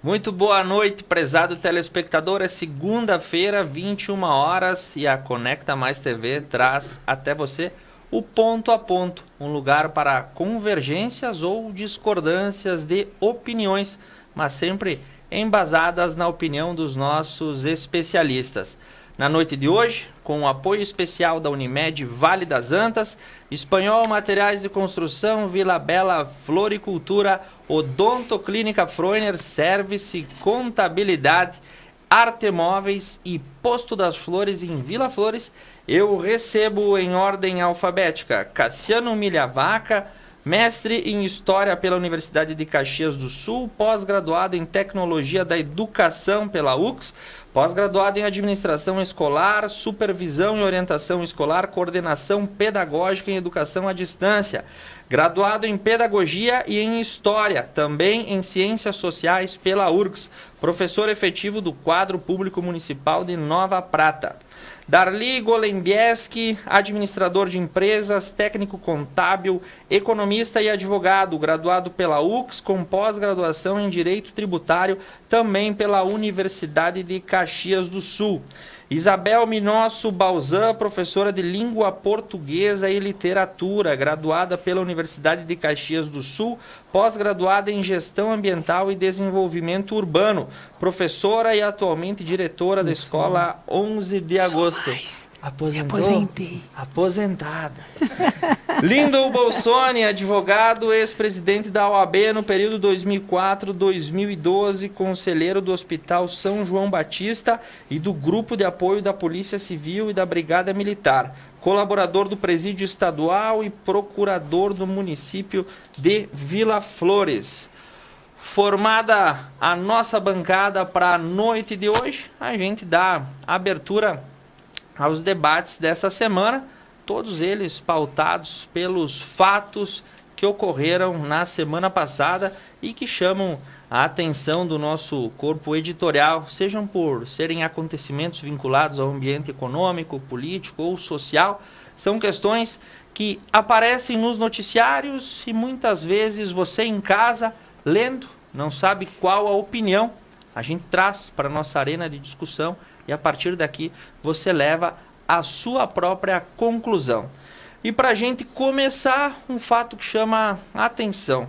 Muito boa noite, prezado telespectador. É segunda-feira, 21 horas, e a Conecta Mais TV traz até você o Ponto a Ponto, um lugar para convergências ou discordâncias de opiniões, mas sempre embasadas na opinião dos nossos especialistas. Na noite de hoje, com o apoio especial da Unimed Vale das Antas, Espanhol Materiais de Construção, Vila Bela Floricultura, Odontoclínica Freuner, Service, Contabilidade, Artemóveis e Posto das Flores em Vila Flores, eu recebo em ordem alfabética Cassiano Milhavaca, mestre em História pela Universidade de Caxias do Sul, pós-graduado em Tecnologia da Educação pela UX, pós-graduado em Administração Escolar, Supervisão e Orientação Escolar, Coordenação Pedagógica em Educação à Distância, graduado em Pedagogia e em História, também em Ciências Sociais pela URGS, professor efetivo do Quadro Público Municipal de Nova Prata. Darli Golembieski, administrador de empresas, técnico contábil, economista e advogado, graduado pela UX, com pós-graduação em Direito Tributário, também pela Universidade de Caxias do Sul. Isabel Minosso Balzan, professora de Língua Portuguesa e Literatura, graduada pela Universidade de Caxias do Sul, pós-graduada em Gestão Ambiental e Desenvolvimento Urbano, professora e atualmente diretora da Escola 11 de Agosto. Aposentei. Aposentada. Lindo Bolsoni, advogado, ex-presidente da OAB no período 2004-2012, conselheiro do Hospital São João Batista e do Grupo de Apoio da Polícia Civil e da Brigada Militar, colaborador do Presídio Estadual e procurador do município de Vila Flores. Formada a nossa bancada para a noite de hoje, a gente dá abertura aos debates dessa semana, todos eles pautados pelos fatos que ocorreram na semana passada e que chamam a atenção do nosso corpo editorial, sejam por serem acontecimentos vinculados ao ambiente econômico, político ou social. São questões que aparecem nos noticiários e muitas vezes você em casa, lendo, não sabe qual a opinião. A gente traz para a nossa arena de discussão e a partir daqui você leva a sua própria conclusão. E para a gente começar, um fato que chama a atenção.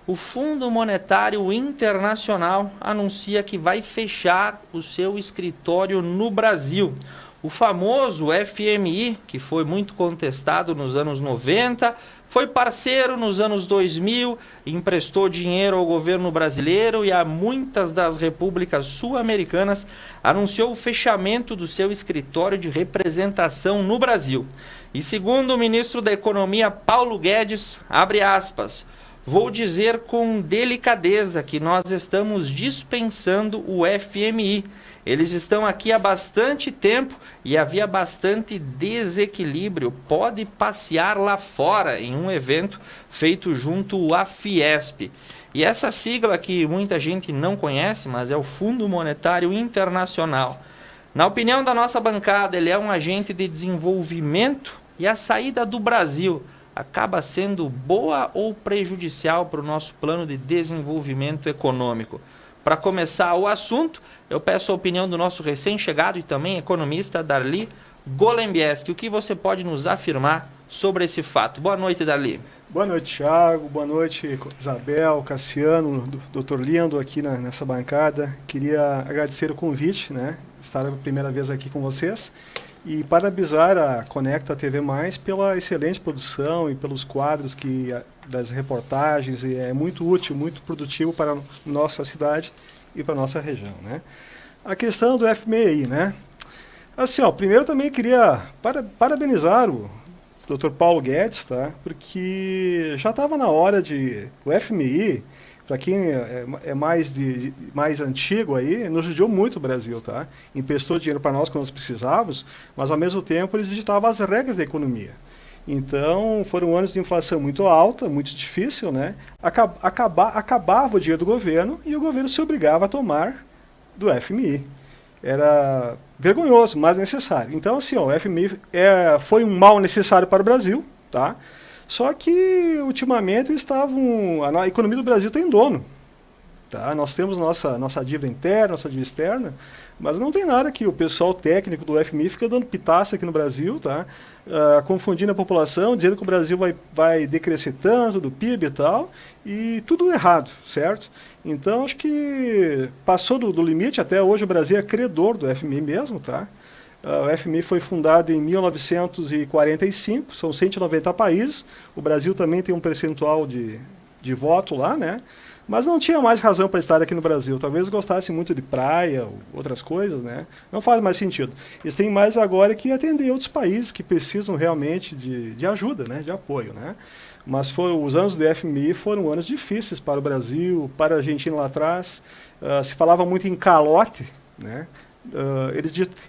O Fundo Monetário Internacional anuncia que vai fechar o seu escritório no Brasil. O famoso FMI, que foi muito contestado nos anos 90, foi parceiro nos anos 2000, emprestou dinheiro ao governo brasileiro e a muitas das repúblicas sul-americanas, anunciou o fechamento do seu escritório de representação no Brasil. E segundo o ministro da Economia, Paulo Guedes, abre aspas, vou dizer com delicadeza que nós estamos dispensando o FMI. Eles estão aqui há bastante tempo e havia bastante desequilíbrio. Pode passear lá fora em um evento feito junto à Fiesp. E essa sigla que muita gente não conhece, mas é o Fundo Monetário Internacional. Na opinião da nossa bancada, ele é um agente de desenvolvimento e a saída do Brasil acaba sendo boa ou prejudicial para o nosso plano de desenvolvimento econômico. Para começar o assunto, eu peço a opinião do nosso recém-chegado e também economista Darli Golembieski. O que você pode nos afirmar sobre esse fato? Boa noite, Darli. Boa noite, Thiago. Boa noite, Isabel, Cassiano, Dr. Lindo aqui nessa bancada. Queria agradecer o convite, estar a primeira vez aqui com vocês e parabenizar a Conecta TV+, pela excelente produção e pelos quadros das reportagens. E é muito útil, muito produtivo para a nossa cidade e para a nossa região, A questão do FMI, Assim, primeiro também queria parabenizar o Dr. Paulo Guedes, porque já estava na hora de... O FMI, para quem é mais antigo aí, nos ajudou muito o Brasil, Emprestou dinheiro para nós quando nós precisávamos, mas ao mesmo tempo eles digitavam as regras da economia. Então, foram anos de inflação muito alta, muito difícil, Acabava o dinheiro do governo e o governo se obrigava a tomar do FMI. Era vergonhoso, mas necessário. Então, assim, o FMI foi um mal necessário para o Brasil, Só que, ultimamente, a economia do Brasil tem dono. Tá? Nós temos nossa dívida interna, nossa dívida externa, mas não tem nada que o pessoal técnico do FMI fica dando pitaça aqui no Brasil, tá? Confundindo a população, dizendo que o Brasil vai decrescer tanto do PIB e tal, e tudo errado, certo? Então, acho que passou do limite. Até hoje o Brasil é credor do FMI mesmo, tá? O FMI foi fundado em 1945, são 190 países, o Brasil também tem um percentual de voto lá, né? Mas não tinha mais razão para estar aqui no Brasil. Talvez gostassem muito de praia, ou outras coisas, né? Não faz mais sentido. Eles têm mais agora que atender outros países que precisam realmente de ajuda, né? De apoio, né? Mas os anos do FMI foram anos difíceis para o Brasil, para a Argentina lá atrás. Se falava muito em calote, né?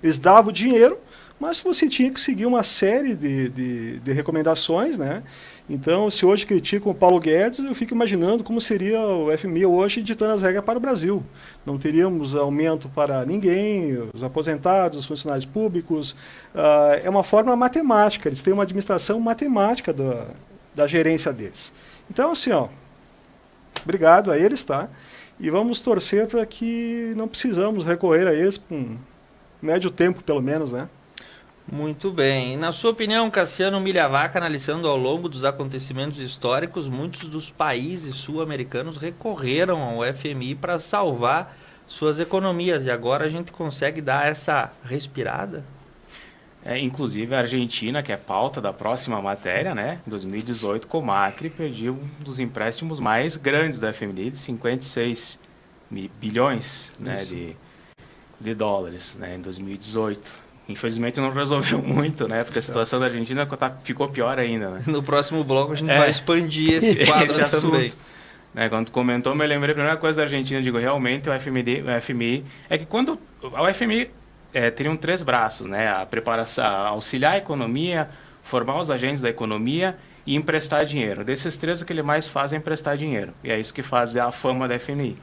Eles davam dinheiro, mas você tinha que seguir uma série de recomendações, né? Então, se hoje criticam o Paulo Guedes, eu fico imaginando como seria o FMI hoje ditando as regras para o Brasil. Não teríamos aumento para ninguém, os aposentados, os funcionários públicos. É uma forma matemática, eles têm uma administração matemática da gerência deles. Então, assim, obrigado a eles, tá? E vamos torcer para que não precisamos recorrer a eles por um médio tempo, pelo menos, né? Muito bem. E na sua opinião, Cassiano Milhavaca, analisando ao longo dos acontecimentos históricos, muitos dos países sul-americanos recorreram ao FMI para salvar suas economias. E agora a gente consegue dar essa respirada? Inclusive a Argentina, que é pauta da próxima matéria, né? Em 2018, com o Macri, perdeu um dos empréstimos mais grandes do FMI, de 56 bilhões, né, de dólares, né, em 2018. Infelizmente não resolveu muito, né? Porque a situação da Argentina ficou pior ainda, né? No próximo bloco a gente vai expandir esse quadro esse assunto, também. Né? Quando tu comentou, me lembrei, a primeira coisa da Argentina, digo, realmente o FMI é que quando o FMI teriam 3 braços, né? A preparação, auxiliar a economia, formar os agentes da economia e emprestar dinheiro. Desses 3, o que ele mais faz é emprestar dinheiro. E é isso que faz a fama da FMI.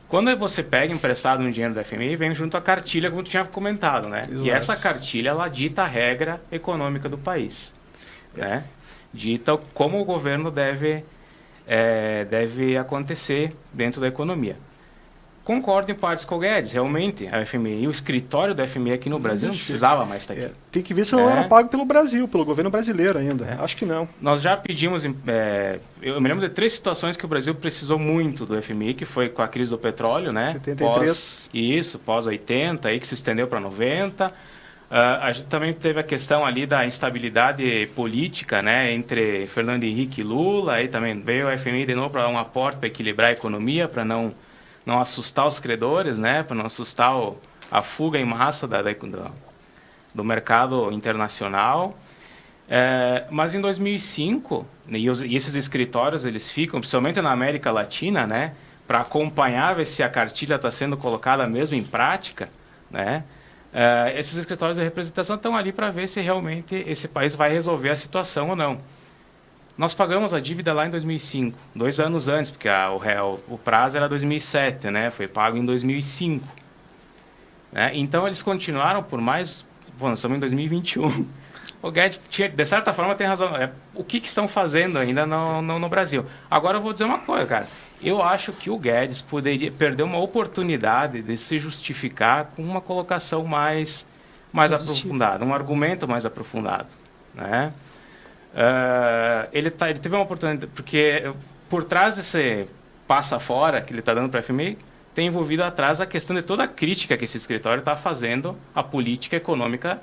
Quando você pega emprestado um dinheiro da FMI, vem junto a cartilha, como tu tinha comentado, né? Exato. E essa cartilha, ela dita a regra econômica do país, né? Dita como o governo deve acontecer dentro da economia. Concordo em partes com o Guedes, realmente, a FMI, o escritório da FMI aqui no Brasil não precisava mais estar aqui. Tem que ver se não era pago pelo Brasil, pelo governo brasileiro ainda. Acho que não. Nós já pedimos, eu me lembro de 3 situações que o Brasil precisou muito do FMI, que foi com a crise do petróleo, né? 73. Pós 80, aí que se estendeu para 90. A gente também teve a questão ali da instabilidade política, né, entre Fernando Henrique e Lula, aí também veio o FMI de novo para dar um aporte para equilibrar a economia, para não assustar os credores, né, para não assustar a fuga em massa do mercado internacional. Mas em 2005, e esses escritórios eles ficam, principalmente na América Latina, né, para acompanhar, ver se a cartilha está sendo colocada mesmo em prática, né, esses escritórios de representação estão ali para ver se realmente esse país vai resolver a situação ou não. Nós pagamos a dívida lá em 2005, 2 anos antes, porque o prazo era 2007, né? Foi pago em 2005. Né? Então, eles continuaram por mais... Bom, nós estamos em 2021. O Guedes, de certa forma, tem razão. O que estão fazendo ainda no Brasil? Agora, eu vou dizer uma coisa, cara. Eu acho que o Guedes poderia perder uma oportunidade de se justificar com uma colocação mais aprofundada, um argumento mais aprofundado, né? Ele teve uma oportunidade, porque por trás desse passa fora que ele está dando para a FMI, tem envolvido atrás a questão de toda a crítica que esse escritório está fazendo à política econômica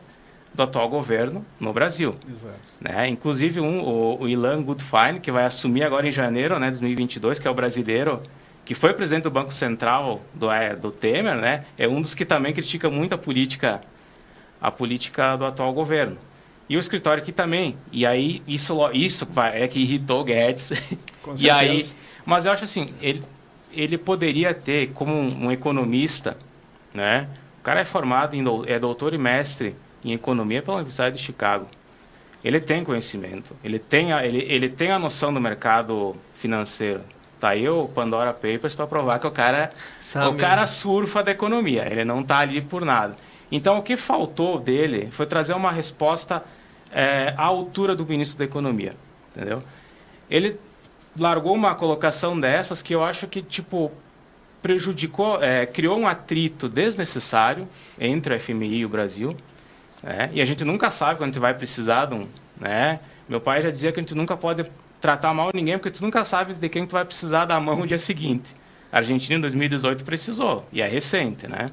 do atual governo no Brasil. Exato. Né? Inclusive o Ilan Goodfine, que vai assumir agora em janeiro, né, de 2022, que é o brasileiro que foi presidente do Banco Central do Temer, né, é um dos que também critica muito a política do atual governo. E o escritório aqui também. E aí, isso é que irritou o Guedes. Com e aí, mas eu acho assim, ele poderia ter, como um economista, né? O cara é formado, é doutor e mestre em economia pela Universidade de Chicago. Ele tem conhecimento, ele tem a noção do mercado financeiro. Tá aí o Pandora Papers para provar que o cara surfa da economia, ele não está ali por nada. Então, o que faltou dele foi trazer uma resposta à altura do ministro da Economia, entendeu? Ele largou uma colocação dessas que eu acho que, tipo, prejudicou, criou um atrito desnecessário entre a FMI e o Brasil, né? E a gente nunca sabe quando a gente vai precisar de um... Né? Meu pai já dizia que a gente nunca pode tratar mal ninguém, porque tu nunca sabe de quem tu vai precisar da mão no dia seguinte. A Argentina, em 2018, precisou, e é recente, né?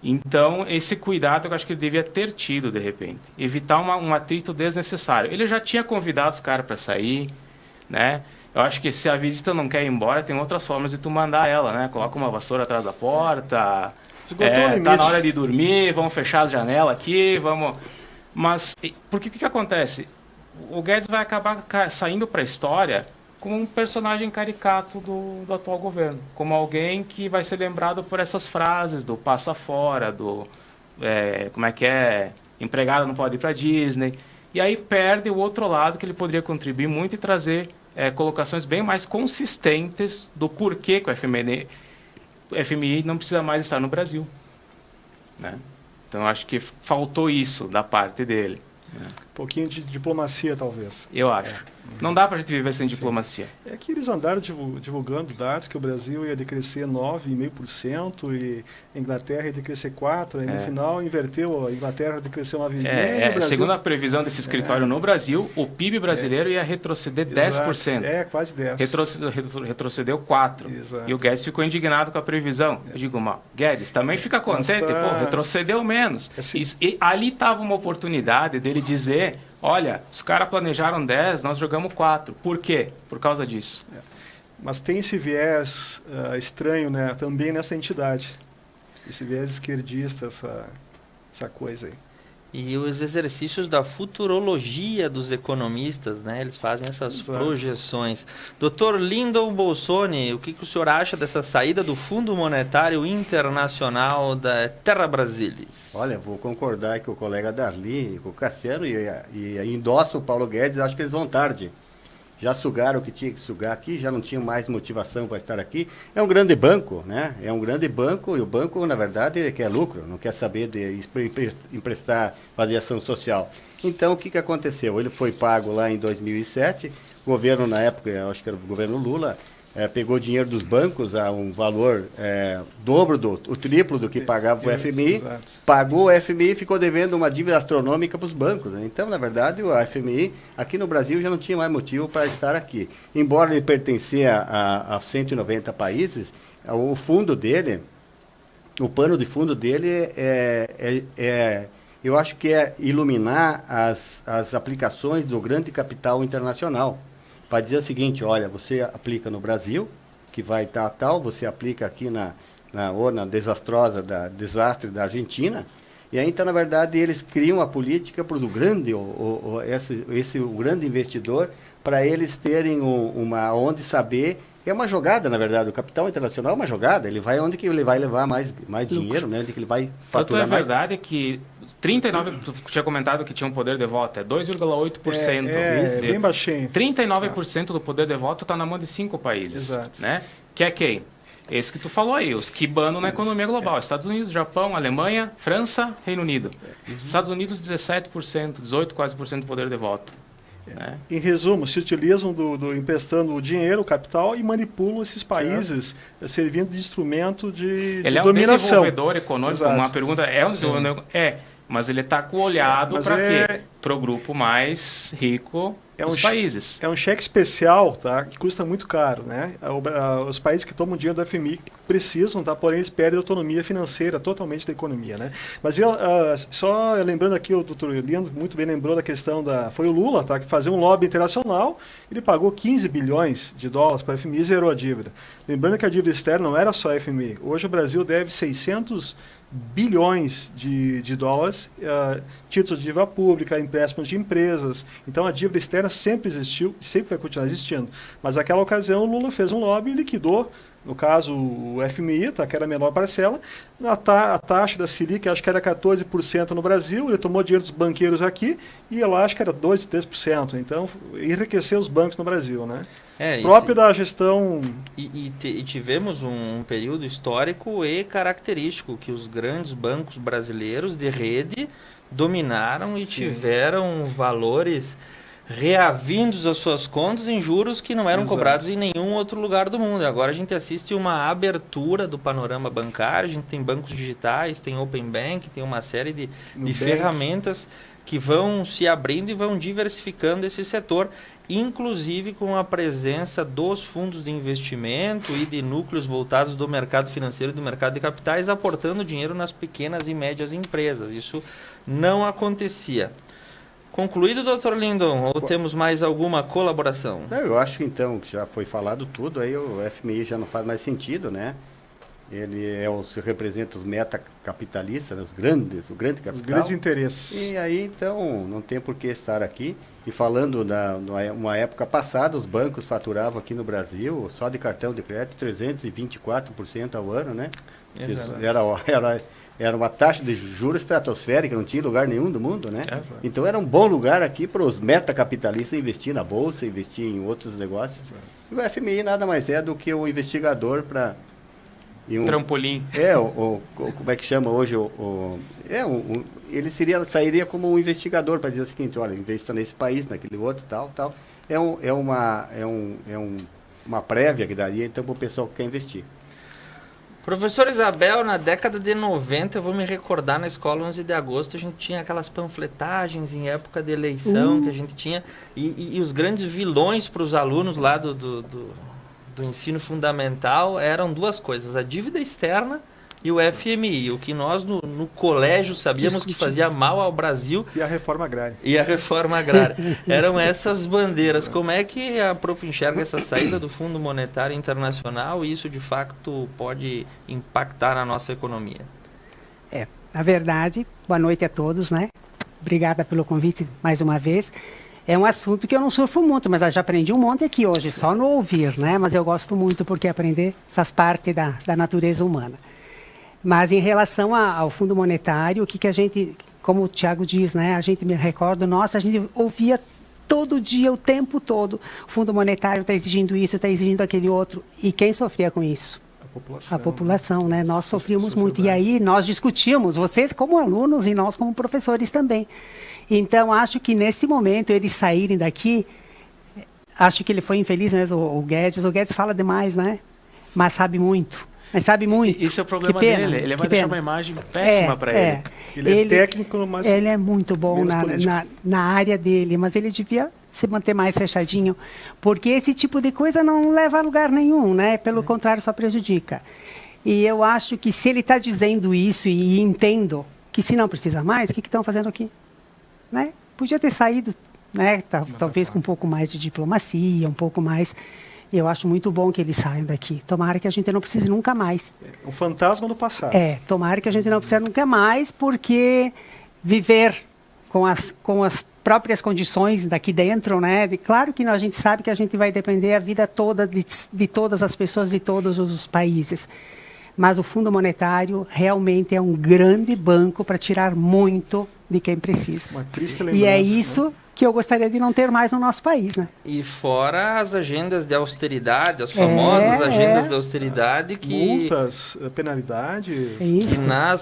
Então, esse cuidado eu acho que ele devia ter tido, de repente. Evitar um atrito desnecessário. Ele já tinha convidado os caras para sair, né? Eu acho que se a visita não quer ir embora, tem outras formas de tu mandar ela, né? Coloca uma vassoura atrás da porta, tá na hora de dormir, vamos fechar as janelas aqui, vamos... Mas, porque o que acontece? O Guedes vai acabar saindo para a história como um personagem caricato do atual governo, como alguém que vai ser lembrado por essas frases do passa fora, do empregado não pode ir para Disney, e aí perde o outro lado que ele poderia contribuir muito e trazer colocações bem mais consistentes do porquê que o FMI não precisa mais estar no Brasil, né? Então acho que faltou isso da parte dele. Um pouquinho de diplomacia, talvez. Eu acho. Não dá para a gente viver sem diplomacia. É que eles andaram divulgando dados que o Brasil ia decrescer 9,5% e a Inglaterra ia decrescer 4%, e no final inverteu, a Inglaterra decresceu 9,5%. Segundo a previsão desse escritório no Brasil, o PIB brasileiro ia retroceder 10%. Quase 10%. Retrocedeu 4%. Exato. E o Guedes ficou indignado com a previsão. Eu digo, Guedes, também fica contente, retrocedeu menos. E ali estava uma oportunidade dele dizer... Olha, os caras planejaram 10, nós jogamos 4. Por quê? Por causa disso. Mas tem esse viés estranho, né, também nessa entidade. Esse viés esquerdista, essa coisa aí. E os exercícios da futurologia dos economistas, né? Eles fazem essas projeções. Dr. Lyndon Bolsoni, o que o senhor acha dessa saída do Fundo Monetário Internacional da Terra Brasilis? Olha, vou concordar com o colega Darli, com o Cassiano, e endossa o Paulo Guedes. Acho que eles vão tarde. Já sugaram o que tinha que sugar aqui, já não tinham mais motivação para estar aqui. É um grande banco, né? É um grande banco, e o banco, na verdade, quer lucro, não quer saber de emprestar, fazer ação social. Então, o que aconteceu? Ele foi pago lá em 2007, o governo, na época, acho que era o governo Lula, pegou dinheiro dos bancos a um valor o triplo do que pagava o FMI, pagou o FMI e ficou devendo uma dívida astronômica para os bancos, né? Então, na verdade, o FMI aqui no Brasil já não tinha mais motivo para estar aqui. Embora ele pertencia a 190 países, o fundo dele, o pano de fundo dele eu acho que é iluminar as aplicações do grande capital internacional. Para dizer o seguinte, olha, você aplica no Brasil, que vai estar tal, você aplica aqui na desastre da Argentina, e aí, então, na verdade, eles criam a política para o grande, o grande investidor, para eles terem onde saber. É uma jogada, na verdade, o capital internacional é uma jogada, ele vai onde que ele vai levar mais dinheiro, né? Onde que ele vai faturar mais. A verdade é que 39, tu tinha comentado que tinha um poder de voto, é 2,8%. É bem baixinho. 39% do poder de voto está na mão de 5 países. Exato. Né? Que é quem? Esse que tu falou aí, os que bandam na economia global. Estados Unidos, Japão, Alemanha, França, Reino Unido. Estados Unidos, 17%, 18% quase do poder de voto. Né? Em resumo, se utilizam emprestando o dinheiro, o capital, e manipulam esses países, servindo de instrumento de Ele dominação. Ele é um desenvolvedor econômico. Exato. Uma pergunta, um desenvolvedor? Mas ele está com o olhado para quê? Para o grupo mais rico dos países. É um cheque especial, tá? Que custa muito caro, né? Os países que tomam dinheiro do FMI precisam, tá? Porém, eles perdem autonomia financeira totalmente da economia, né? Mas só lembrando aqui, o doutor Lindo muito bem lembrou da questão foi o Lula, tá? Que fazia um lobby internacional, ele pagou 15 bilhões de dólares para a FMI e zerou a dívida. Lembrando que a dívida externa não era só a FMI. Hoje o Brasil deve 600 bilhões de dólares, títulos de dívida pública, empréstimos de empresas. Então a dívida externa sempre existiu e sempre vai continuar existindo. Mas naquela ocasião o Lula fez um lobby e liquidou, no caso o FMI, tá, que era a menor parcela, a taxa da Selic acho que era 14% no Brasil, ele tomou dinheiro dos banqueiros aqui e lá acho que era 2%, 3%. Então enriqueceu os bancos no Brasil, né? Próprio da gestão... E tivemos um período histórico e característico que os grandes bancos brasileiros de rede dominaram e tiveram valores reavindos as suas contas em juros que não eram cobrados em nenhum outro lugar do mundo. Agora a gente assiste uma abertura do panorama bancário, a gente tem bancos digitais, tem Open Bank, tem uma série de ferramentas que vão se abrindo e vão diversificando esse setor, inclusive com a presença dos fundos de investimento e de núcleos voltados do mercado financeiro e do mercado de capitais, aportando dinheiro nas pequenas e médias empresas. Isso não acontecia. Concluído, Dr. Lindon, ou temos mais alguma colaboração? Não, eu acho que então, que já foi falado tudo, aí o FMI já não faz mais sentido, né? Ele representa os metacapitalistas, né? O grande capital. Os grandes interesses. E aí, então, não tem por que estar aqui. E falando numa época passada, os bancos faturavam aqui no Brasil, só de cartão de crédito, 324% ao ano, né? Exato. Era uma taxa de juros estratosférica, não tinha lugar nenhum do mundo, né? Exato. Então era um bom lugar aqui para os metacapitalistas investir na bolsa, investir em outros negócios. Exato. E o FMI nada mais é do que o investigador para... Trampolim. Como é que chama hoje? Ele sairia como um investigador para dizer o seguinte, olha, investa nesse país, naquele outro, tal. É uma prévia que daria então para o pessoal que quer investir. Professor Isabel, na década de 90, eu vou me recordar, na escola 11 de agosto, a gente tinha aquelas panfletagens em época de eleição que a gente tinha, e os grandes vilões para os alunos lá do ensino fundamental eram duas coisas, a dívida externa e o FMI, o que nós no colégio sabíamos que fazia mal ao Brasil. E a reforma agrária. Eram essas bandeiras. Como é que a Prof. enxerga essa saída do Fundo Monetário Internacional e isso de fato pode impactar na nossa economia? Na verdade, boa noite a todos, né? Obrigada pelo convite mais uma vez. É um assunto que eu não surfo muito, mas eu já aprendi um monte aqui hoje, só no ouvir, né? Mas eu gosto muito porque aprender faz parte da natureza humana. Mas em relação ao Fundo Monetário, o que a gente, como o Tiago diz, né? A gente me recorda, a gente ouvia todo dia, o tempo todo, o Fundo Monetário está exigindo isso, está exigindo aquele outro. E quem sofria com isso? A população, né? Nós sofríamos muito. E aí nós discutíamos, vocês como alunos e nós como professores também. Então, acho que nesse momento, eles saírem daqui, acho que ele foi infeliz mesmo, o Guedes. O Guedes fala demais, né? Mas sabe muito. Isso é o problema dele. Ele vai deixar uma imagem péssima para ele. Ele é técnico, mas... Ele é muito bom na área dele, mas ele devia se manter mais fechadinho, porque esse tipo de coisa não leva a lugar nenhum, né? Pelo contrário, só prejudica. E eu acho que se ele está dizendo isso e entendo que se não precisa mais, o que estão fazendo aqui? Né? Podia ter saído, né? Talvez com um pouco mais de diplomacia, um pouco mais... Eu acho muito bom que eles saiam daqui. Tomara que a gente não precise nunca mais. O fantasma do passado. Tomara que a gente não precise nunca mais, porque viver com as próprias condições daqui dentro, né? Claro que a gente sabe que a gente vai depender a vida toda de todas as pessoas de todos os países. Mas o Fundo Monetário realmente é um grande banco para tirar muito de quem precisa. Uma triste lembrança, e é isso, né, que eu gostaria de não ter mais no nosso país, né? E fora as agendas de austeridade, as famosas agendas de austeridade que... Multas, penalidades...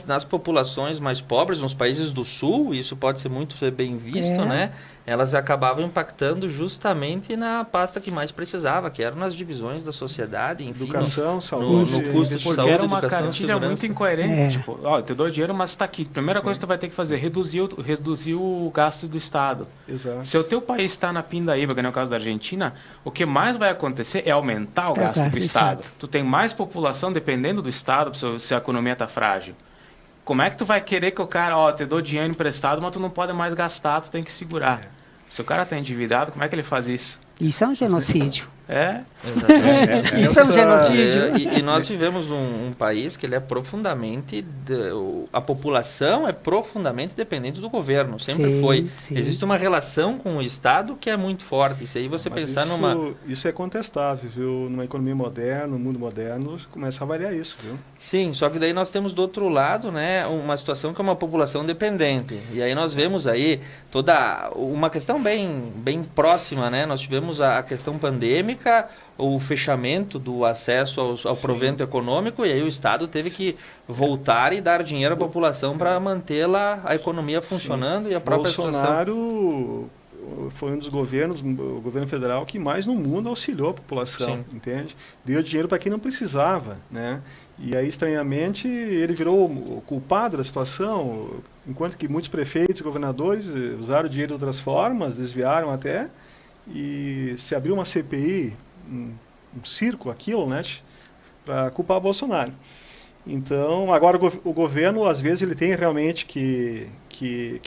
Nas populações mais pobres, nos países do Sul, isso pode ser muito bem visto, né? Elas acabavam impactando justamente na pasta que mais precisava, que eram nas divisões da sociedade, enfim, educação, saúde, no custo de porque saúde, era uma educação, cartilha segurança. muito incoerente. Tipo, eu te dou dinheiro, mas está aqui. Primeira coisa que tu vai ter que fazer, reduzir o gasto do Estado. Exato. Se o teu país está na pindaíba, que é o caso da Argentina, o que mais vai acontecer é aumentar o gasto do Estado. Tu tem mais população dependendo do Estado se a economia está frágil. Como é que tu vai querer que o cara, te dou dinheiro emprestado, mas tu não pode mais gastar, tu tem que segurar. Se o cara está endividado, como é que ele faz isso? Isso é um genocídio. Exatamente. Isso é um genocídio. E nós vivemos num país que ele é profundamente... A população é profundamente dependente do governo. Sempre foi. Sim. Existe uma relação com o Estado que é muito forte. Se aí você pensar numa... Isso é contestável, viu? Numa economia moderna, no mundo moderno, começa a variar isso, viu? Sim, só que daí nós temos do outro lado, né, uma situação que é uma população dependente. E aí nós vemos aí toda uma questão bem próxima, né? Nós tivemos a questão pandêmica, o fechamento do acesso ao provento econômico, e aí o Estado teve que voltar e dar dinheiro à população para mantê-la, a economia funcionando. Sim. E a própria Bolsonaro foi um dos governos, o governo federal, que mais no mundo auxiliou a população, Sim. entende? Deu dinheiro para quem não precisava, né? E aí, estranhamente, ele virou o culpado da situação, enquanto que muitos prefeitos e governadores usaram o dinheiro de outras formas, desviaram até, e se abriu uma CPI, um circo, aquilo, né? Para culpar Bolsonaro. Então, agora o governo, às vezes, ele tem realmente que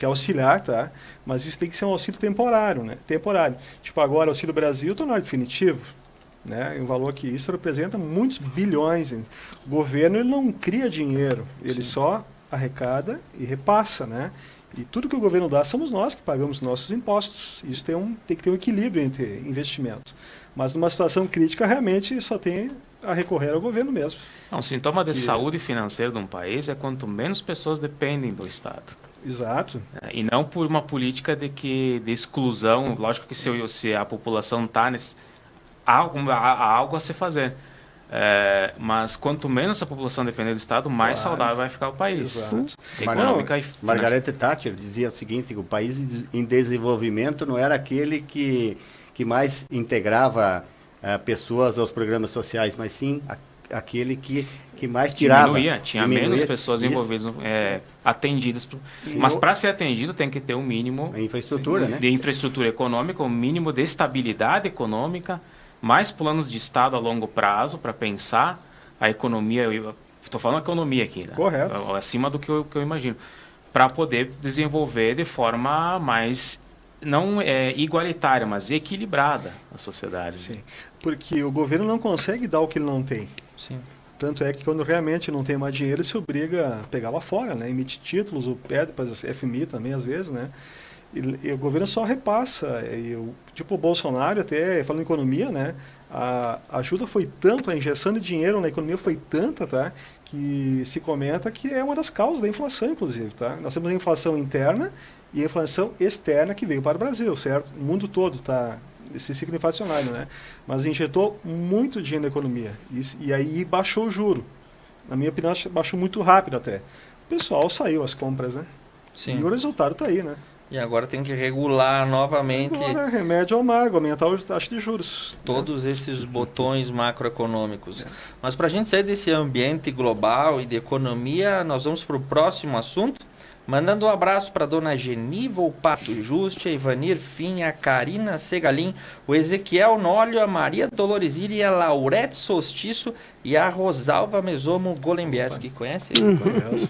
auxiliar, tá? Mas isso tem que ser um auxílio temporário, né? Temporário. Tipo, agora o Auxílio Brasil tornou definitivo, né? Um valor que isso representa muitos bilhões. O governo, ele não cria dinheiro, ele só arrecada e repassa, né? E tudo que o governo dá somos nós que pagamos nossos impostos. Isso tem que ter um equilíbrio entre investimento. Mas numa situação crítica, realmente só tem a recorrer ao governo mesmo. Um sintoma de saúde financeira de um país é quanto menos pessoas dependem do Estado. Exato. E não por uma política de exclusão. Lógico que se a população está nesse... Há algo a se fazer. Mas quanto menos a população depender do Estado, mais saudável vai ficar o país. Exato. Econômica e Margaret Thatcher dizia o seguinte, que o país em desenvolvimento não era aquele que mais integrava pessoas aos programas sociais, mas sim aquele que mais tirava. Tinha menos pessoas envolvidas, atendidas. Mas para ser atendido tem que ter um mínimo a infraestrutura, né? de infraestrutura econômica, um mínimo de estabilidade econômica, mais planos de Estado a longo prazo para pensar a economia. Estou falando economia aqui, né? Correto. Acima do que eu imagino, para poder desenvolver de forma mais não igualitária, mas equilibrada a sociedade. Sim, porque o governo não consegue dar o que ele não tem. Sim. Tanto é que quando realmente não tem mais dinheiro, ele se obriga a pegar lá fora, né? Emite títulos, ou pede para a FMI também, às vezes, né? E o governo só repassa. Tipo o Bolsonaro, até falando em economia, né? A ajuda foi tanto, a injeção de dinheiro na economia foi tanta, tá? Que se comenta que é uma das causas da inflação, inclusive, tá? Nós temos a inflação interna e a inflação externa que veio para o Brasil, certo? O mundo todo está esse ciclo inflacionário, né? Mas injetou muito dinheiro na economia e aí baixou o juro. Na minha opinião, baixou muito rápido até. O pessoal saiu às compras, né? Sim. E o resultado está aí, né? E agora tem que regular novamente Agora, remédio amargo, aumentar a taxa de juros. todos esses botões macroeconômicos. Mas para a gente sair desse ambiente global e de economia, nós vamos para o próximo assunto. Mandando um abraço para a dona Geniva, o Pato Juste, a Ivanir Finha, a Karina Segalim, o Ezequiel Nólio, a Maria Dolores Iri, a Laurete Solstiço e a Rosalva Mesomo Golembierski. Conhece?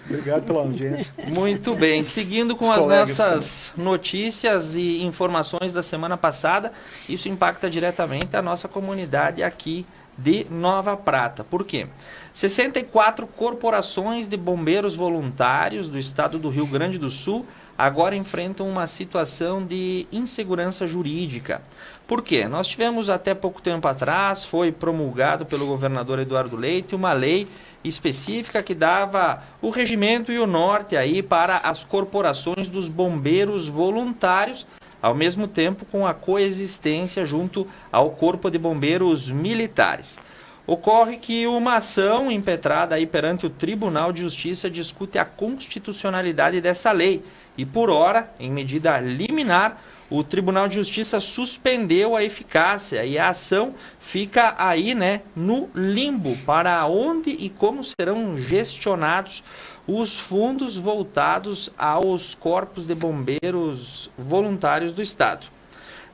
Obrigado pela audiência. Muito bem. Seguindo com Os as colegas nossas notícias e informações da semana passada, isso impacta diretamente a nossa comunidade aqui de Nova Prata. Por quê? 64 corporações de bombeiros voluntários do estado do Rio Grande do Sul agora enfrentam uma situação de insegurança jurídica. Por quê? Nós tivemos até pouco tempo atrás, foi promulgado pelo governador Eduardo Leite, uma lei específica que dava o regimento e o norte aí para as corporações dos bombeiros voluntários, ao mesmo tempo com a coexistência junto ao Corpo de Bombeiros Militares. Ocorre que uma ação impetrada aí perante o Tribunal de Justiça discute a constitucionalidade dessa lei e, por hora, em medida liminar, o Tribunal de Justiça suspendeu a eficácia e a ação fica aí, né, no limbo para onde e como serão gestionados os fundos voltados aos corpos de bombeiros voluntários do Estado.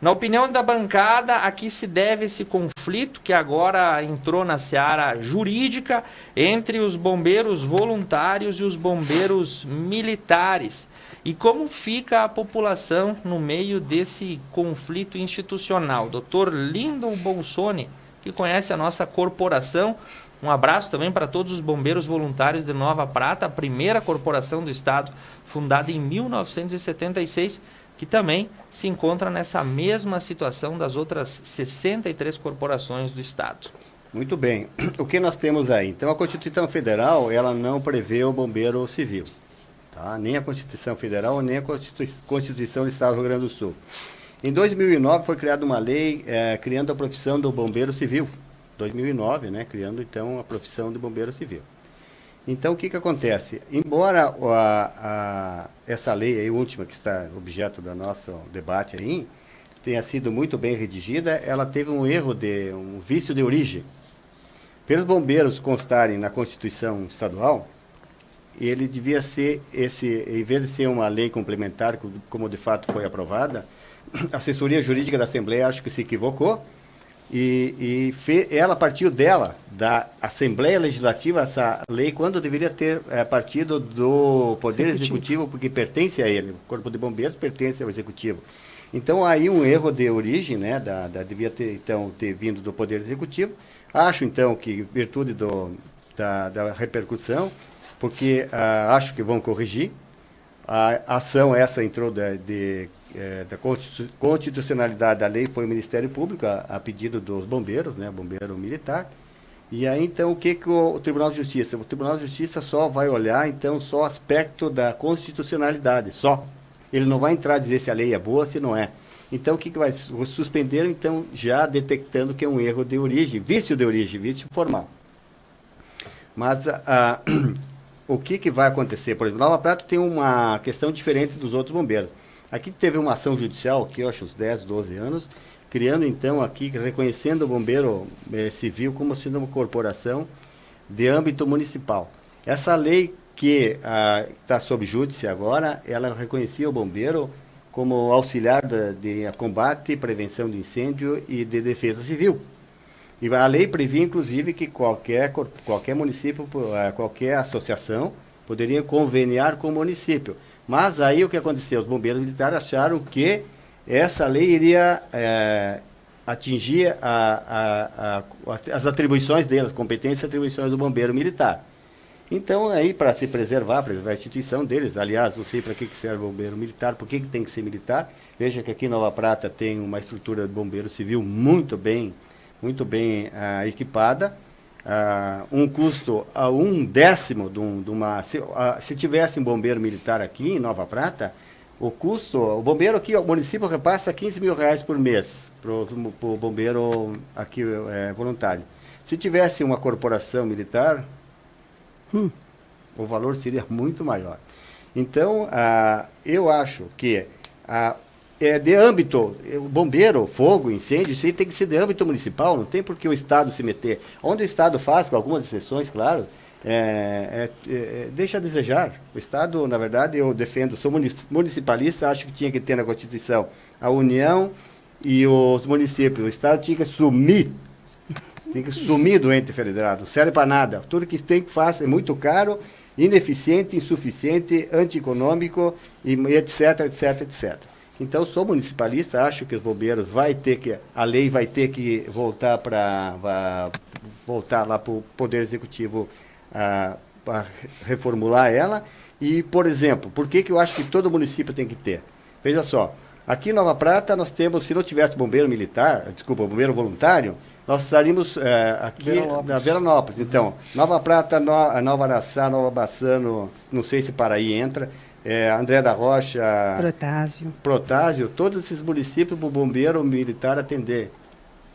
Na opinião da bancada, a que se deve esse conflito que agora entrou na seara jurídica entre os bombeiros voluntários e os bombeiros militares? E como fica a população no meio desse conflito institucional? Dr. Lindon Bolsoni, que conhece a nossa corporação, um abraço também para todos os bombeiros voluntários de Nova Prata, a primeira corporação do Estado, fundada em 1976, que também se encontra nessa mesma situação das outras 63 corporações do Estado. Muito bem. O que nós temos aí? Então, a Constituição Federal, ela não prevê o bombeiro civil. Tá? Nem a Constituição Federal, nem a Constituição do Estado do Rio Grande do Sul. Em 2009, foi criada uma lei criando a profissão do bombeiro civil. 2009, né? Criando, então, a profissão do bombeiro civil. Então, o que acontece? Embora essa lei aí, última, que está objeto do nosso debate aí, tenha sido muito bem redigida, ela teve um vício de origem. Pelos bombeiros constarem na Constituição Estadual, ele devia ser em vez de ser uma lei complementar, como de fato foi aprovada, a assessoria jurídica da Assembleia acho que se equivocou, ela partiu da Assembleia Legislativa, essa lei, quando deveria ter partido do Poder Executivo, porque pertence a ele. O Corpo de Bombeiros pertence ao Executivo. Então, aí um erro de origem, né, devia ter vindo do Poder Executivo. Acho, então, que, em virtude da repercussão, porque acho que vão corrigir, a ação essa entrou da constitucionalidade da lei, foi o Ministério Público, a pedido dos bombeiros, né, bombeiro militar. E aí, então, o que o Tribunal de Justiça? O Tribunal de Justiça só vai olhar, então, só o aspecto da constitucionalidade, só. Ele não vai entrar a dizer se a lei é boa, se não é. Então, o que vai? Suspenderam, então, já detectando que é um erro de origem, vício formal. Mas o que vai acontecer? Por exemplo, Nova Prata tem uma questão diferente dos outros bombeiros. Aqui teve uma ação judicial, que eu acho uns 10, 12 anos, criando, então, aqui, reconhecendo o bombeiro civil como sendo uma corporação de âmbito municipal. Essa lei que está sob júdice agora, ela reconhecia o bombeiro como auxiliar de combate, prevenção de incêndio e de defesa civil. E a lei previa, inclusive, que qualquer município, qualquer associação, poderia conveniar com o município. Mas aí o que aconteceu? Os bombeiros militares acharam que essa lei iria atingir as atribuições deles, competências e atribuições do bombeiro militar. Então, aí, para se preservar a instituição deles, aliás, não sei para que serve o bombeiro militar, por que tem que ser militar. Veja que aqui em Nova Prata tem uma estrutura de bombeiro civil muito bem equipada, um custo a 1/10 de uma... Se tivesse um bombeiro militar aqui em Nova Prata, o bombeiro aqui, o município repassa R$15 mil por mês para o bombeiro aqui voluntário. Se tivesse uma corporação militar, o valor seria muito maior. Então, eu acho que de âmbito, o bombeiro, fogo, incêndio, isso aí tem que ser de âmbito municipal, não tem por que o Estado se meter. Onde o Estado faz, com algumas exceções, claro, deixa a desejar. O Estado, na verdade, eu defendo, sou municipalista, acho que tinha que ter na Constituição a União e os municípios. O Estado tinha que sumir do ente federado, não serve para nada. Tudo que tem que fazer é muito caro, ineficiente, insuficiente, antieconômico, e etc, etc, etc. Então, sou municipalista, acho que os bombeiros a lei vai ter que voltar lá para o Poder Executivo para reformular ela. E, por exemplo, por que eu acho que todo município tem que ter? Veja só, aqui em Nova Prata nós temos, se não tivesse bombeiro voluntário, nós estaríamos aqui na Veranópolis. Então, Nova Prata, Nova Araçá, Nova Bassano, não sei se Paraí entra, André da Rocha, Protásio, todos esses municípios, o bombeiro militar atender.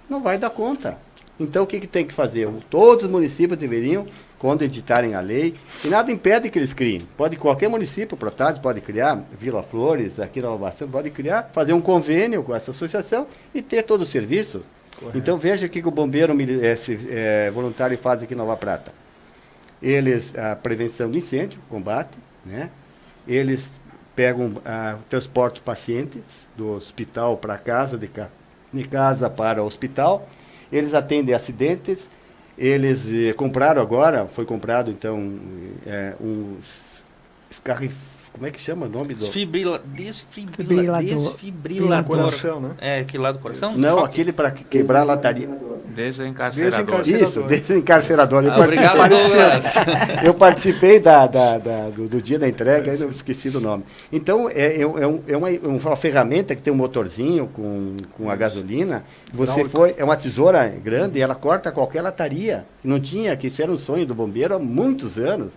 Não vai dar conta. Então, o que tem que fazer? Todos os municípios deveriam, quando editarem a lei, e nada impede que eles criem. Qualquer município, Protásio pode criar, Vila Flores, aqui na Nova Bassano, pode criar, fazer um convênio com essa associação e ter todos os serviços. Correto. Então, veja o que o bombeiro voluntário faz aqui em Nova Prata. A prevenção do incêndio, combate, né? Eles transportam pacientes do hospital para casa, de casa para o hospital. Eles atendem acidentes. Eles foi comprado então como é que chama o nome do... Desfibrilador. Coração, né? Aquele lá do coração? Não, aquele para quebrar a lataria. Desencarcerador. Isso, desencarcerador. Obrigado, Douglas. Eu participei do dia da entrega, eu esqueci do nome. Então, é uma ferramenta que tem um motorzinho com a gasolina. É uma tesoura grande e ela corta qualquer lataria. Não tinha, que isso era um sonho do bombeiro há muitos anos.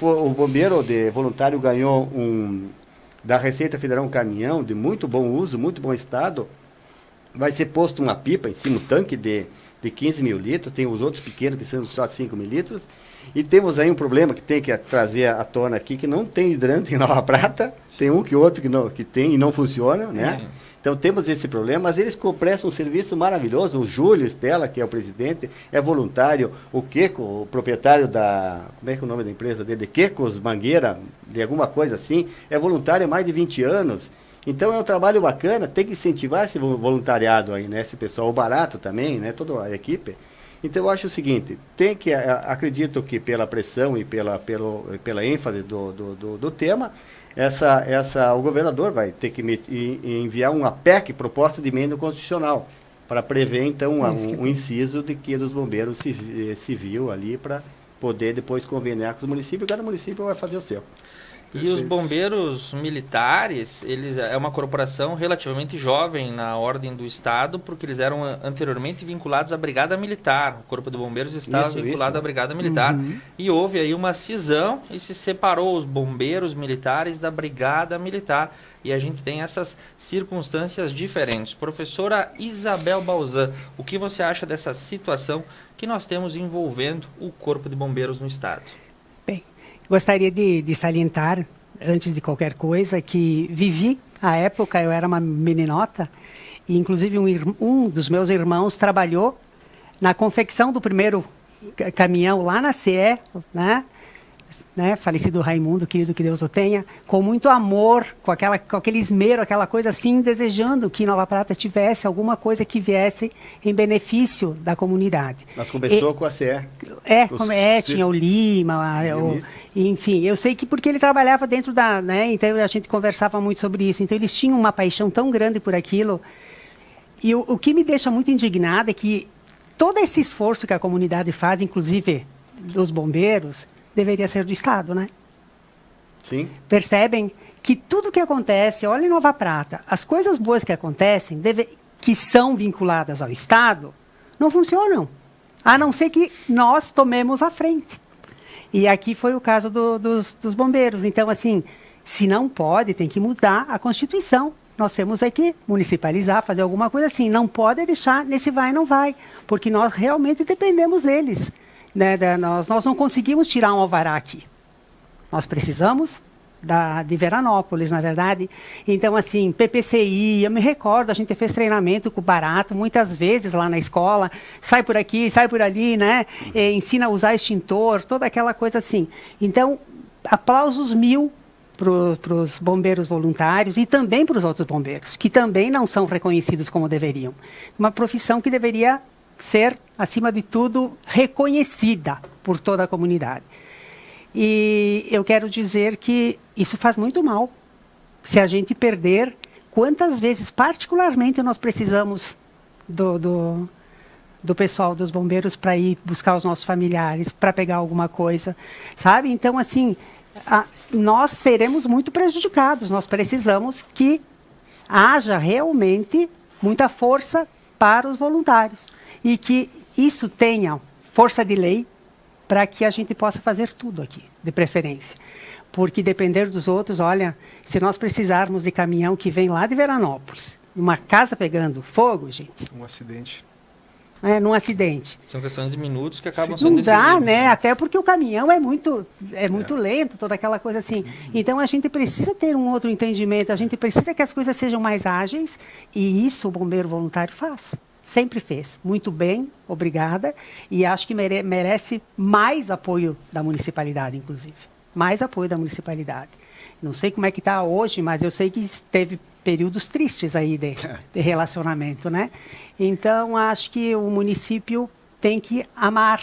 O bombeiro voluntário ganhou da Receita Federal um caminhão de muito bom uso, muito bom estado, vai ser posto uma pipa em cima, um tanque de 15 mil litros, tem os outros pequenos que são só 5 mil litros, e temos aí um problema que tem que trazer à tona aqui, que não tem hidrante em Nova Prata, tem um que outro que tem e não funciona, né? Sim. Então temos esse problema, mas eles prestam um serviço maravilhoso. O Júlio Estela, que é o presidente, é voluntário. O Queco, o proprietário da... Como é que é o nome da empresa dele? Quecos Mangueira, de alguma coisa assim, é voluntário há mais de 20 anos. Então é um trabalho bacana, tem que incentivar esse voluntariado aí, né? Esse pessoal, o Barato também, né? Toda a equipe. Então eu acho o seguinte, acredito que pela pressão e pela ênfase do tema, o governador vai ter que enviar uma PEC, proposta de emenda constitucional, para prever, então, um inciso de que dos bombeiros civil ali, para poder depois conveniar com os municípios, cada município vai fazer o seu. E os bombeiros militares, eles é uma corporação relativamente jovem na ordem do Estado, porque eles eram anteriormente vinculados à Brigada Militar. O Corpo de Bombeiros estava vinculado à Brigada Militar. E houve aí uma cisão e se separou os bombeiros militares da Brigada Militar. E a gente tem essas circunstâncias diferentes. Professora Isabel Balzan, o que você acha dessa situação que nós temos envolvendo o Corpo de Bombeiros no Estado? Gostaria de salientar, antes de qualquer coisa, que vivi a época, eu era uma meninota, e inclusive um dos meus irmãos trabalhou na confecção do primeiro caminhão lá na CE, né? Falecido Raimundo, querido que Deus o tenha, com muito amor, com aquele esmero, aquela coisa assim, desejando que Nova Prata tivesse alguma coisa que viesse em benefício da comunidade. Mas começou com a CE. Tinha o Lima, enfim, eu sei que porque ele trabalhava dentro da, né, então a gente conversava muito sobre isso, então eles tinham uma paixão tão grande por aquilo, e o que me deixa muito indignada é que todo esse esforço que a comunidade faz, inclusive dos bombeiros, deveria ser do Estado, né? Sim. Percebem que tudo que acontece, olha em Nova Prata, as coisas boas que acontecem, que são vinculadas ao Estado, não funcionam, a não ser que nós tomemos a frente. E aqui foi o caso dos bombeiros. Então, assim, se não pode, tem que mudar a Constituição. Nós temos que municipalizar, fazer alguma coisa assim. Não pode deixar nesse vai e não vai, porque nós realmente dependemos deles. Né? Nós não conseguimos tirar um alvará aqui. Nós precisamos de Veranópolis, na verdade. Então, assim, PPCI, eu me recordo, a gente fez treinamento com o Barato, muitas vezes lá na escola, sai por aqui, sai por ali, né? Ensina a usar extintor, toda aquela coisa assim. Então, aplausos 1000 para os bombeiros voluntários e também para os outros bombeiros, que também não são reconhecidos como deveriam. Uma profissão que deveria ser, acima de tudo, reconhecida por toda a comunidade. E eu quero dizer que isso faz muito mal. Se a gente perder, quantas vezes, particularmente, nós precisamos do pessoal dos bombeiros para ir buscar os nossos familiares, para pegar alguma coisa, sabe? Então, assim, nós seremos muito prejudicados. Nós precisamos que haja realmente muita força para os voluntários e que isso tenha força de lei para que a gente possa fazer tudo aqui, de preferência. Porque depender dos outros, olha, se nós precisarmos de caminhão que vem lá de Veranópolis, uma casa pegando fogo, gente. Um acidente. Num acidente. São questões de minutos que acabam sendo decisivos. Não dá, né? né? Até porque o caminhão é muito lento, toda aquela coisa assim. Então, a gente precisa ter um outro entendimento, a gente precisa que as coisas sejam mais ágeis, e isso o bombeiro voluntário faz. Sempre fez. Muito bem, obrigada. E acho que merece mais apoio da municipalidade, inclusive. Mais apoio da municipalidade. Não sei como é que está hoje, mas eu sei que teve períodos tristes aí de relacionamento, né? Então, acho que o município tem que amar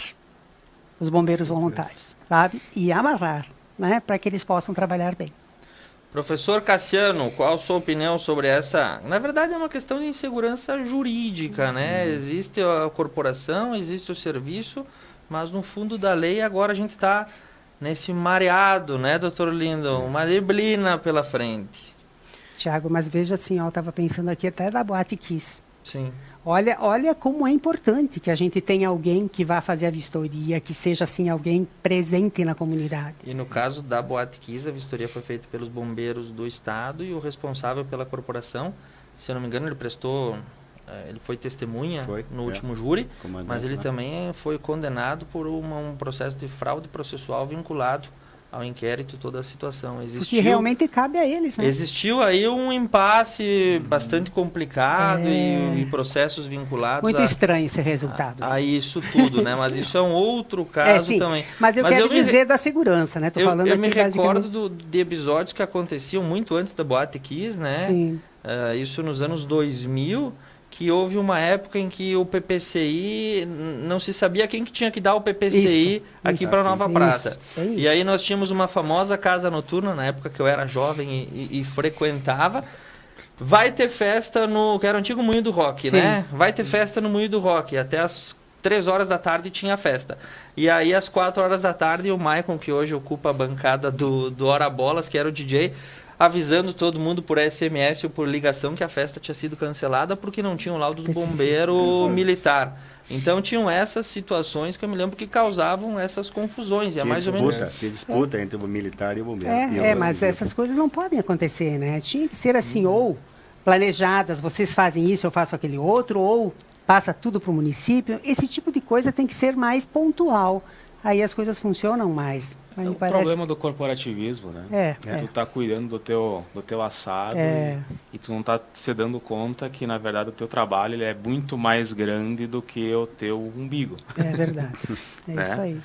os bombeiros voluntários, sabe? E amarrar, né? Para que eles possam trabalhar bem. Professor Cassiano, qual a sua opinião sobre essa? Na verdade, é uma questão de insegurança jurídica, né? Existe a corporação, existe o serviço, mas no fundo da lei agora a gente está nesse mareado, né, doutor Lindo? Uma neblina pela frente. Tiago, mas veja assim, eu estava pensando aqui até da Boate Kiss. Sim. Olha como é importante que a gente tenha alguém que vá fazer a vistoria, que seja assim alguém presente na comunidade. E no caso da Boate Kiss, a vistoria foi feita pelos bombeiros do estado e o responsável pela corporação, se eu não me engano, ele prestou ele foi testemunha Foi, no último júri, Comandante, mas ele né? também foi condenado por um processo de fraude processual vinculado ao inquérito, toda a situação. Porque realmente cabe a eles, né? Existiu aí um impasse bastante complicado e processos vinculados muito estranho esse resultado. A isso tudo, né? Mas isso é um outro caso sim, também. Mas eu quero dizer da segurança, né? Tô falando eu aqui me recordo de episódios que aconteciam muito antes da Boate Kiss, né? Sim. Isso nos anos 2000, que houve uma época em que o PPCI, não se sabia quem que tinha que dar o PPCI aqui para Nova Prata. E aí nós tínhamos uma famosa casa noturna, na época que eu era jovem e frequentava. Vai ter festa que era o antigo Moinho do Rock, né? Vai ter festa no Moinho do Rock. Até as 3 horas da tarde tinha festa. E aí às 4 horas da tarde o Maicon, que hoje ocupa a bancada do Hora Bolas, que era o DJ, avisando todo mundo por SMS ou por ligação que a festa tinha sido cancelada porque não tinha o laudo do bombeiro militar. Então tinham essas situações que eu me lembro que causavam essas confusões. E é mais ou menos... Tinha disputa entre o militar e o bombeiro. Mas essas coisas não podem acontecer, né? Tinha que ser assim, ou planejadas, vocês fazem isso, eu faço aquele outro, ou passa tudo para o município. Esse tipo de coisa tem que ser mais pontual. Aí as coisas funcionam mais. O problema do corporativismo, né? Tu tá cuidando do teu assado e tu não tá se dando conta que, na verdade, o teu trabalho ele é muito mais grande do que o teu umbigo. É verdade. Isso aí.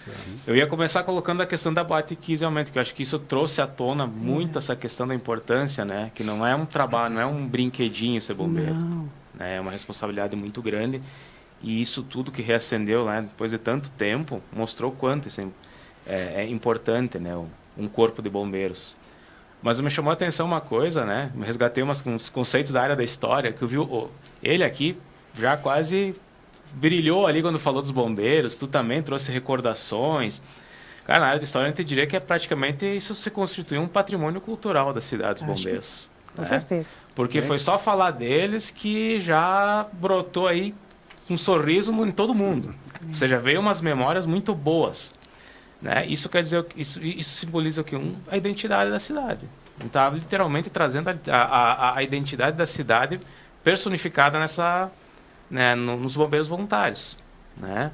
Eu ia começar colocando a questão da Boate Kiss, realmente, que eu acho que isso trouxe à tona muito essa questão da importância, né? Que não é um trabalho, não é um brinquedinho ser bombeiro. Não. Né? É uma responsabilidade muito grande. E isso tudo que reacendeu, né, depois de tanto tempo, mostrou quanto isso é importante, né, um corpo de bombeiros. Mas me chamou a atenção uma coisa, né, me resgatei uns conceitos da área da história, que eu vi ele aqui já quase brilhou ali quando falou dos bombeiros, tu também trouxe recordações. Cara, na área da história a gente diria que praticamente isso se constituiu um patrimônio cultural da cidade dos bombeiros. Com certeza. Porque foi só falar deles que já brotou aí um sorriso em todo mundo. Ou seja, veio umas memórias muito boas. Né? Isso quer dizer, isso simboliza o quê? A identidade da cidade. Está literalmente trazendo a identidade da cidade personificada nos bombeiros voluntários. Né?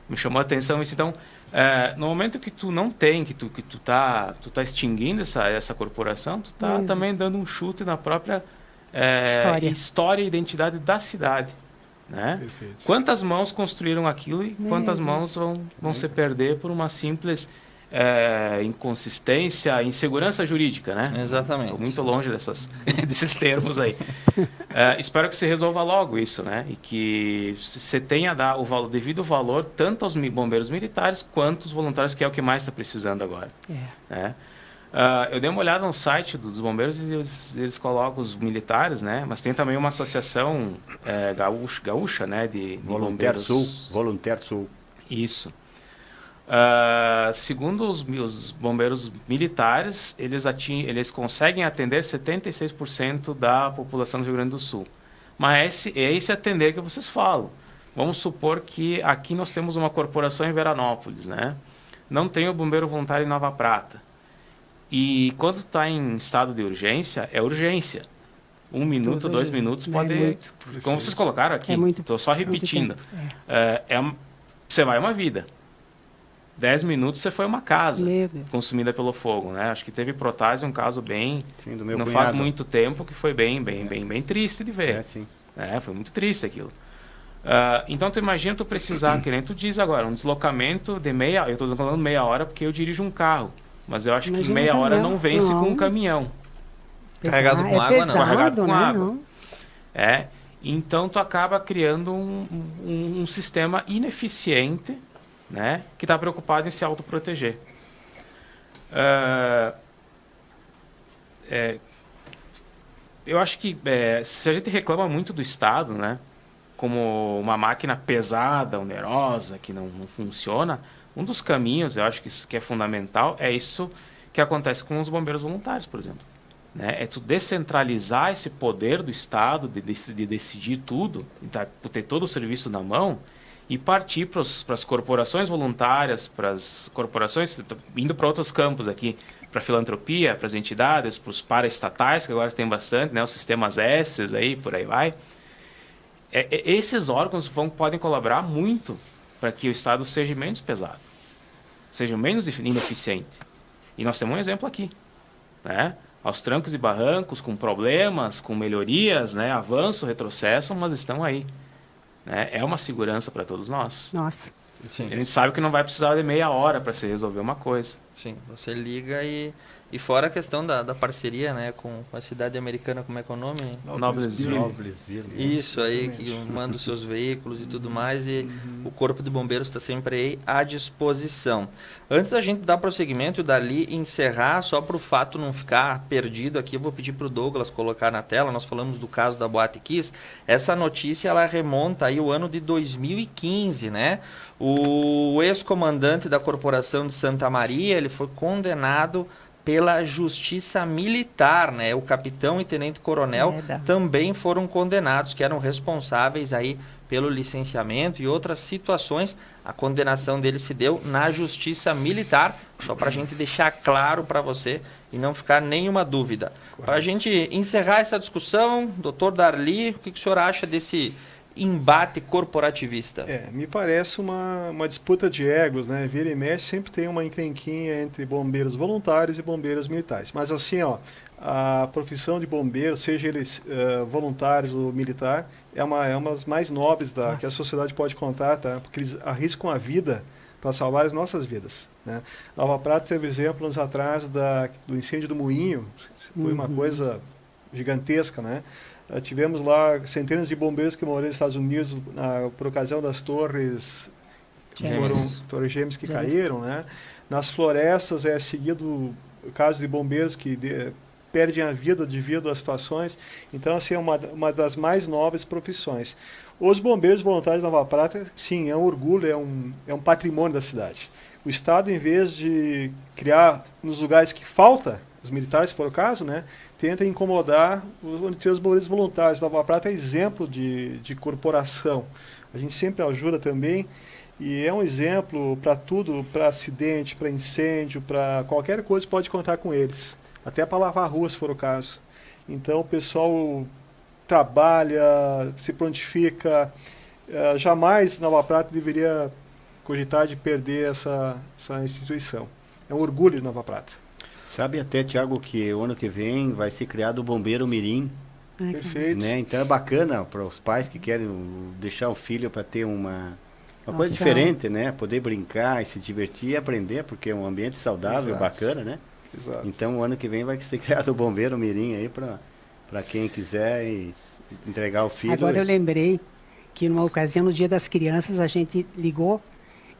Me chamou a atenção isso. Então, no momento que tu não tem, que tu tá extinguindo essa corporação, tu tá também dando um chute na própria história e identidade da cidade. Né? Quantas mãos construíram aquilo e quantas mãos vão se perder por uma simples inconsistência, insegurança jurídica, né? Exatamente. Estou muito longe desses termos aí. Espero que se resolva logo isso, né? E que se tenha o devido valor tanto aos bombeiros militares quanto aos voluntários, que é o que mais está precisando agora. Né? Eu dei uma olhada no site dos bombeiros e eles colocam os militares, né? Mas tem também uma associação gaúcha, né? De Voluntário Sul. Voluntário Sul. Isso. Segundo os bombeiros militares, eles conseguem atender 76% da população do Rio Grande do Sul. Mas é esse atender que vocês falam. Vamos supor que aqui nós temos uma corporação em Veranópolis, né? Não tem o bombeiro voluntário em Nova Prata. E quando está em estado de urgência, é urgência. 1 minuto, 2 minutos pode... Como vocês colocaram aqui, estou só repetindo. Você vai uma vida. 10 minutos você foi uma casa consumida pelo fogo. Né? Acho que teve Protásio um caso bem... Sim, do meu não cunhado. Faz muito tempo que foi bem triste de ver. Sim. Foi muito triste aquilo. Então tu imagina tu precisar, que nem tu diz agora, um deslocamento de eu estou falando meia hora porque eu dirijo um carro. Mas eu acho que meia hora não vence com um caminhão. Carregado com água, não. Carregado com água. Então, tu acaba criando um sistema ineficiente, né, que está preocupado em se autoproteger. Eu acho que se a gente reclama muito do Estado, né, como uma máquina pesada, onerosa, que não funciona... Um dos caminhos, eu acho que é fundamental, é isso que acontece com os bombeiros voluntários, por exemplo. Né? É tu descentralizar esse poder do Estado de decidir tudo, ter todo o serviço na mão e partir para as corporações voluntárias, para as corporações, indo para outros campos aqui, para a filantropia, para as entidades, para os paraestatais, que agora tem bastante, né? Os sistemas S aí, por aí vai. Esses órgãos podem colaborar muito para que o Estado seja menos pesado, seja menos ineficiente. E nós temos um exemplo aqui, né? Aos trancos e barrancos, com problemas, com melhorias, né? Avanço, retrocesso, mas estão aí. Né? É uma segurança para todos nós. Nossa. Sim. A gente sabe que não vai precisar de meia hora para se resolver uma coisa. Sim, você liga e fora a questão da parceria, né, com a cidade americana, como é que é o nome? Noblesville. Isso aí, que manda os seus veículos e tudo mais, e o Corpo de Bombeiros está sempre aí à disposição. Antes da gente dar prosseguimento e dali encerrar, só para o fato não ficar perdido aqui, eu vou pedir para o Douglas colocar na tela, nós falamos do caso da Boate Kiss, essa notícia ela remonta aí o ano de 2015, né? O ex-comandante da Corporação de Santa Maria, ele foi condenado pela Justiça Militar, né? O capitão e tenente-coronel também foram condenados, que eram responsáveis aí pelo licenciamento e outras situações. A condenação deles se deu na Justiça Militar, só para a gente deixar claro para você e não ficar nenhuma dúvida. Para a gente encerrar essa discussão, doutor Darli, o que o senhor acha desse embate corporativista? Me parece uma disputa de egos, né? Vira e mexe sempre tem uma encrenquinha entre bombeiros voluntários e bombeiros militares. Mas assim, a profissão de bombeiro, seja eles voluntários ou militar, é uma das mais nobres que a sociedade pode contar, tá? Porque eles arriscam a vida para salvar as nossas vidas, né? Nova Prata teve exemplo anos atrás do incêndio do Moinho, foi uma coisa gigantesca, né? Tivemos lá centenas de bombeiros que morreram nos Estados Unidos por ocasião das torres gêmeas que caíram, né? Nas florestas é seguido o caso de bombeiros que perdem a vida devido às situações. Então, assim, é uma das mais nobres profissões. Os bombeiros voluntários de Nova Prata, sim, é um orgulho, é um patrimônio da cidade. O Estado, em vez de criar nos lugares que falta, os militares, se for o caso, né, tenta incomodar os bombeiros voluntários. Nova Prata é exemplo de corporação. A gente sempre ajuda também e é um exemplo para tudo, para acidente, para incêndio, para qualquer coisa pode contar com eles. Até para lavar a rua, se for o caso. Então o pessoal trabalha, se prontifica. Jamais Nova Prata deveria cogitar de perder essa instituição. É um orgulho de Nova Prata. Sabe até, Tiago, que o ano que vem vai ser criado o Bombeiro Mirim. Perfeito. Né? Então é bacana para os pais que querem deixar o filho para ter uma coisa diferente, né? Poder brincar e se divertir e aprender, porque é um ambiente saudável, bacana, né? Exato. Então o ano que vem vai ser criado o Bombeiro Mirim aí para quem quiser entregar o filho. Agora eu lembrei que numa ocasião, no Dia das Crianças, a gente ligou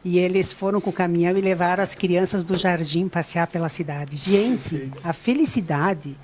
e eles foram com o caminhão e levaram as crianças do jardim passear pela cidade. Gente, a felicidade.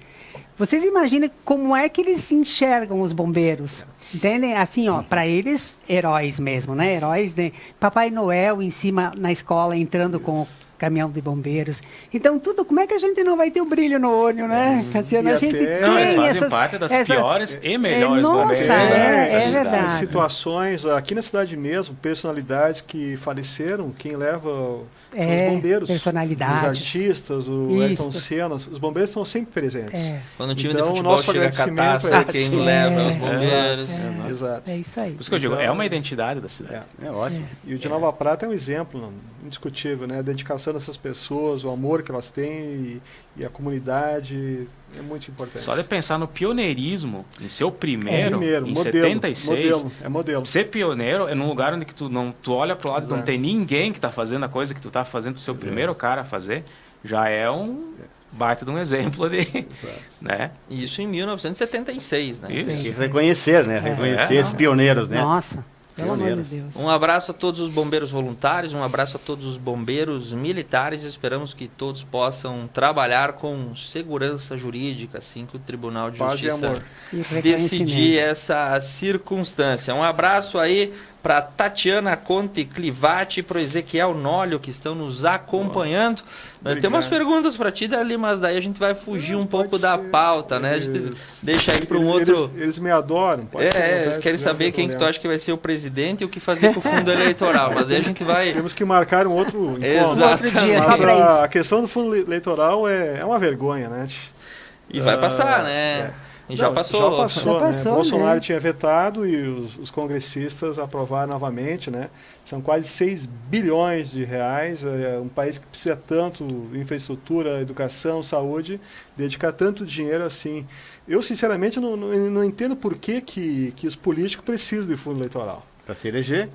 Vocês imaginem como é que eles enxergam os bombeiros. Entendem? Assim, para eles, heróis mesmo, né? Heróis, né? Papai Noel em cima na escola, entrando com o caminhão de bombeiros. Então, como é que a gente não vai ter o brilho no olho, né, Cassiano? A gente tem eles fazem parte das piores e melhores bombeiros. É verdade. Situações, aqui na cidade mesmo, personalidades que faleceram, quem leva são os bombeiros. Personalidades. Os artistas, o Ayrton Senna, os bombeiros estão sempre presentes. Quando o time de futebol chega a catástrofe, quem leva é os bombeiros. Exato. É isso aí. Por isso que eu digo, é uma identidade da cidade. É ótimo. E o de Nova Prata é um exemplo indiscutível, né? A dedicação dessas pessoas, o amor que elas têm e a comunidade é muito importante. Só de pensar no pioneirismo, em ser o primeiro em modelo, 76. Modelo. Ser pioneiro é num lugar onde tu olha pro lado e não tem ninguém que está fazendo a coisa que tu está fazendo, o seu primeiro cara a fazer, já é um baita de um exemplo de, né? Isso em 1976, né? Isso. Reconhecer, né? Reconhecer esses pioneiros, né? Nossa. Pelo amor de Deus. Um abraço a todos os bombeiros voluntários, um abraço a todos os bombeiros militares. Esperamos que todos possam trabalhar com segurança jurídica, assim que o Tribunal de Justiça decidir essa circunstância. Um abraço aí para Tatiana Conte Clivati e para o Ezequiel Nólio, que estão nos acompanhando. Tem umas perguntas para ti, Darli, mas daí a gente vai fugir um pouco da pauta, né? A gente deixa aí para um outro... Eles me adoram. Eles querem saber quem que tu acha que vai ser o presidente e o que fazer com o fundo eleitoral, mas aí a gente vai... Temos que marcar um outro outro dia, mas a questão do fundo eleitoral é uma vergonha, né? E vai passar, né? E já passou. Já passou, Já passou, né? Bolsonaro né? tinha vetado e os congressistas aprovaram novamente, né? São quase 6 bilhões de reais, um país que precisa tanto de infraestrutura, educação, saúde, dedicar tanto dinheiro assim. Eu, sinceramente, não entendo por que os políticos precisam de fundo eleitoral. Para se eleger.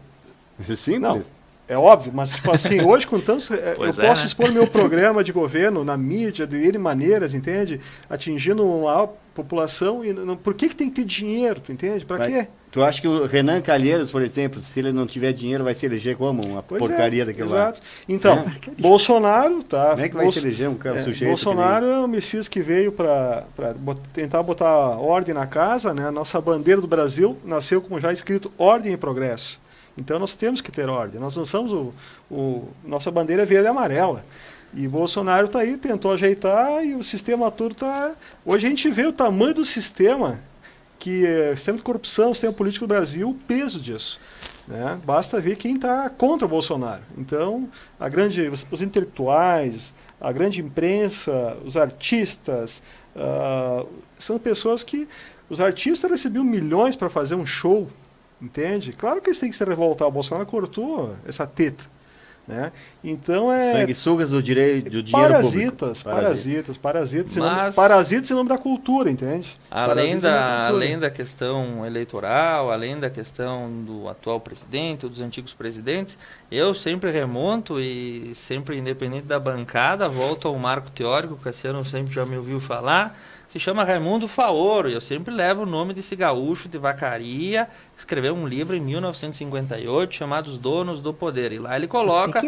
Simples. Não, é óbvio, mas tipo assim, hoje com tantos... eu posso expor meu programa de governo na mídia, de N maneiras, entende? Atingindo uma população, e por que tem que ter dinheiro, tu entende? Para quê? Tu acha que o Renan Calheiros, por exemplo, se ele não tiver dinheiro, vai se eleger como? Uma porcaria daquilo lá. Exato. Então, Bolsonaro, tá? Como é que vai se eleger um sujeito? Bolsonaro é o Messias que veio para tentar botar ordem na casa, né? A nossa bandeira do Brasil nasceu com já escrito ordem e progresso. Então nós temos que ter ordem. Nós não somos nossa bandeira é verde e amarela. E Bolsonaro está aí, tentou ajeitar e o sistema todo está... Hoje a gente vê o tamanho do sistema, sistema de corrupção, sistema político do Brasil, o peso disso. Né? Basta ver quem está contra o Bolsonaro. Então, os intelectuais, a grande imprensa, os artistas, são pessoas que... Os artistas recebiam milhões para fazer um show, entende? Claro que eles têm que se revoltar. O Bolsonaro cortou essa teta. Né? Então sanguessugas do dinheiro parasitas, público. Parasitas em nome da cultura, entende? Além da questão eleitoral, além da questão do atual presidente, ou dos antigos presidentes, eu sempre remonto e sempre, independente da bancada, volto ao marco teórico, o Cassiano sempre já me ouviu falar, se chama Raimundo Faoro, e eu sempre levo o nome desse gaúcho de Vacaria, escreveu um livro em 1958 chamado Os Donos do Poder, e lá ele coloca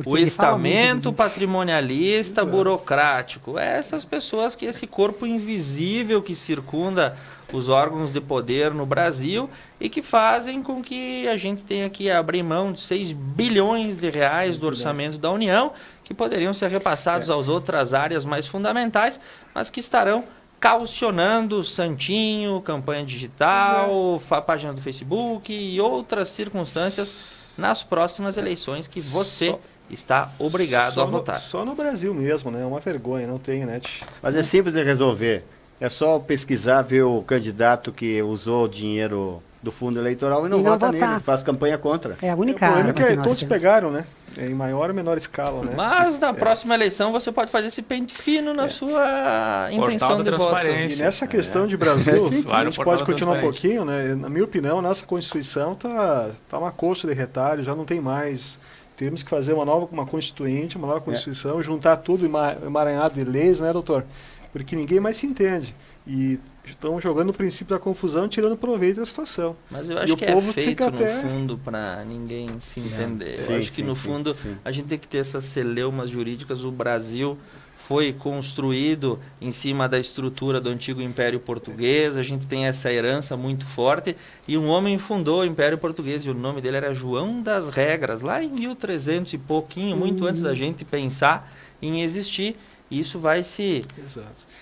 o estamento patrimonialista burocrático, essas pessoas que esse corpo invisível que circunda os órgãos de poder no Brasil e que fazem com que a gente tenha que abrir mão de 6 bilhões de reais do orçamento da União, que poderiam ser repassados às outras áreas mais fundamentais, mas que estarão caucionando Santinho, campanha digital, página do Facebook e outras circunstâncias nas próximas eleições que você está obrigado a votar. Só no Brasil mesmo, né? É uma vergonha, não tem, né? Mas é simples de resolver. É só pesquisar, ver o candidato que usou o dinheiro do fundo eleitoral e não vota nele, faz campanha contra. É a única arma que todos pegaram, né? Em maior ou menor escala, né? Mas na próxima eleição você pode fazer esse pente fino na sua intenção de voto. E nessa questão de Brasil, a gente pode continuar um pouquinho, né? Na minha opinião, nossa Constituição tá uma coxa de retalho, já não tem mais. Temos que fazer uma nova Constituição, juntar tudo emaranhado de leis, né, doutor? Porque ninguém mais se entende. E estão jogando o princípio da confusão, tirando proveito da situação. Mas eu acho que é feito, no fundo, para ninguém se entender. Eu acho que, no fundo, a gente tem que ter essas celeumas jurídicas. O Brasil foi construído em cima da estrutura do antigo Império Português, a gente tem essa herança muito forte, e um homem fundou o Império Português, e o nome dele era João das Regras, lá em 1300 e pouquinho, muito antes da gente pensar em existir. Isso vai se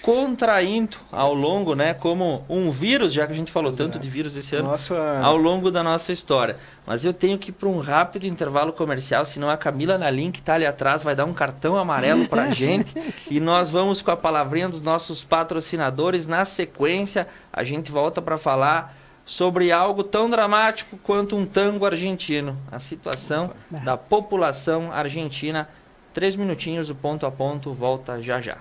contraindo ao longo, né, como um vírus, já que a gente falou tanto de vírus esse ano, ao longo da nossa história. Mas eu tenho que ir para um rápido intervalo comercial, senão a Camila Nalim, que está ali atrás, vai dar um cartão amarelo para a gente. E nós vamos com a palavrinha dos nossos patrocinadores. Na sequência, a gente volta para falar sobre algo tão dramático quanto um tango argentino. A situação da população argentina. 3 minutinhos, o ponto a ponto, volta já já.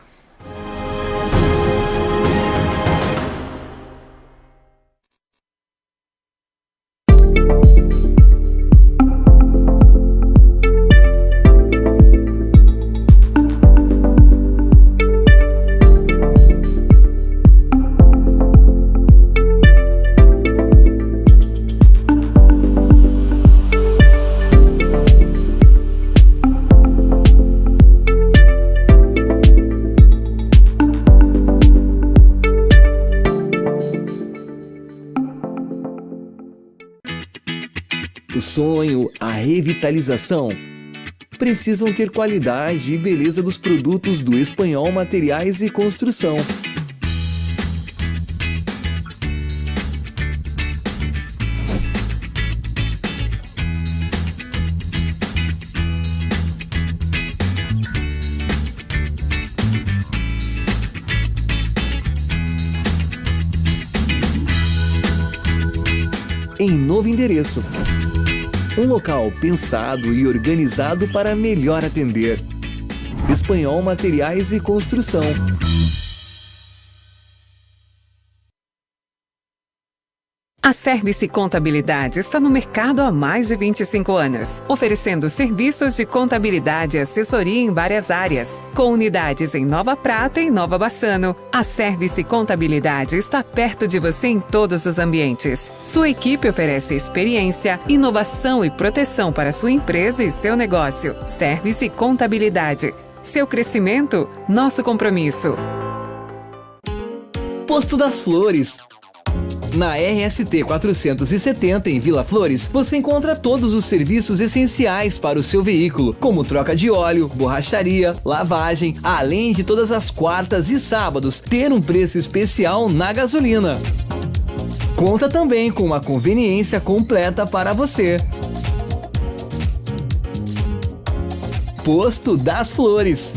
O sonho, a revitalização, precisam ter qualidade e beleza dos produtos do Espanhol Materiais e Construção. em novo endereço. Um local pensado e organizado para melhor atender. Espanhol Materiais e Construção. A Service Contabilidade está no mercado há mais de 25 anos, oferecendo serviços de contabilidade e assessoria em várias áreas. Com unidades em Nova Prata e Nova Bassano, a Service Contabilidade está perto de você em todos os ambientes. Sua equipe oferece experiência, inovação e proteção para sua empresa e seu negócio. Service Contabilidade. Seu crescimento, nosso compromisso. Posto das Flores. Na RST 470 em Vila Flores, você encontra todos os serviços essenciais para o seu veículo, como troca de óleo, borracharia, lavagem, além de todas as quartas e sábados ter um preço especial na gasolina. Conta também com uma conveniência completa para você. Posto das Flores.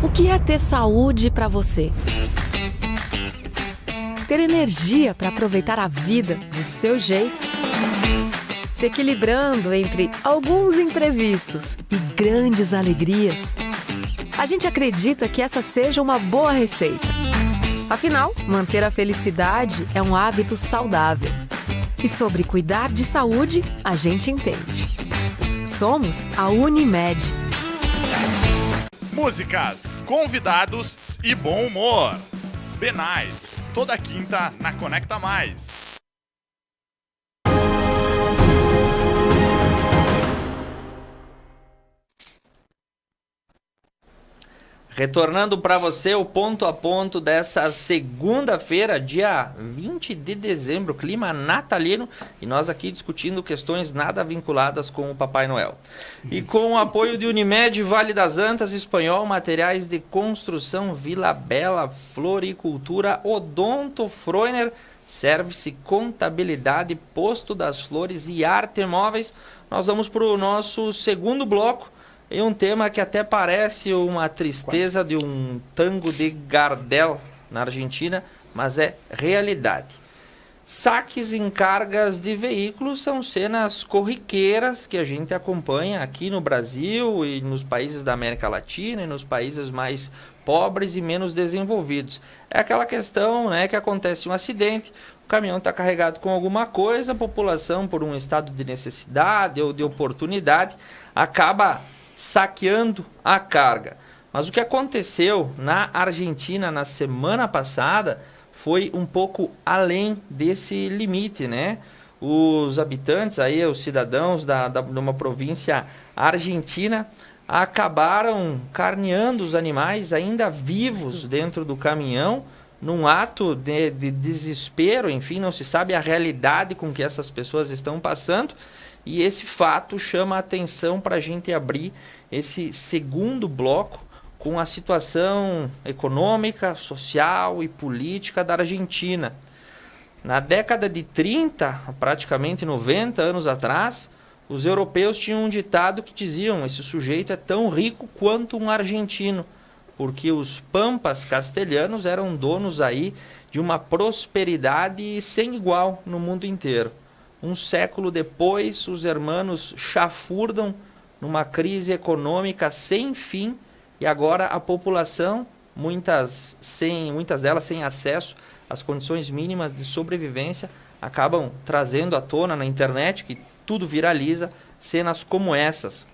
O que é ter saúde para você? Ter energia para aproveitar a vida do seu jeito? Se equilibrando entre alguns imprevistos e grandes alegrias? A gente acredita que essa seja uma boa receita. Afinal, manter a felicidade é um hábito saudável. E sobre cuidar de saúde, a gente entende. Somos a Unimed. Músicas, convidados e bom humor. Benite, toda quinta na Conecta Mais. Retornando para você o ponto a ponto dessa segunda-feira, dia 20 de dezembro, clima natalino, e nós aqui discutindo questões nada vinculadas com o Papai Noel. E com o apoio de Unimed, Vale das Antas, Espanhol, Materiais de Construção, Vila Bela, Floricultura, Odonto Freuner, Service Contabilidade, Posto das Flores e Arte Móveis, nós vamos para o nosso segundo bloco. E um tema que até parece uma tristeza de um tango de Gardel na Argentina, mas é realidade. Saques em cargas de veículos são cenas corriqueiras que a gente acompanha aqui no Brasil e nos países da América Latina e nos países mais pobres e menos desenvolvidos. É aquela questão, né, que acontece um acidente, o caminhão está carregado com alguma coisa, a população, por um estado de necessidade ou de oportunidade, acaba saqueando a carga. Mas o que aconteceu na Argentina na semana passada foi um pouco além desse limite, né? Os habitantes aí, os cidadãos de uma província argentina acabaram carneando os animais ainda vivos dentro do caminhão, num ato de desespero. Enfim, não se sabe a realidade com que essas pessoas estão passando. E esse fato chama a atenção para a gente abrir esse segundo bloco com a situação econômica, social e política da Argentina. Na década de 30, praticamente 90 anos atrás, os europeus tinham um ditado que diziam: esse sujeito é tão rico quanto um argentino, porque os pampas castelhanos eram donos aí de uma prosperidade sem igual no mundo inteiro. Um século depois, os hermanos chafurdam numa crise econômica sem fim e agora a população, muitas delas sem acesso às condições mínimas de sobrevivência, acabam trazendo à tona na internet, que tudo viraliza, cenas como essas.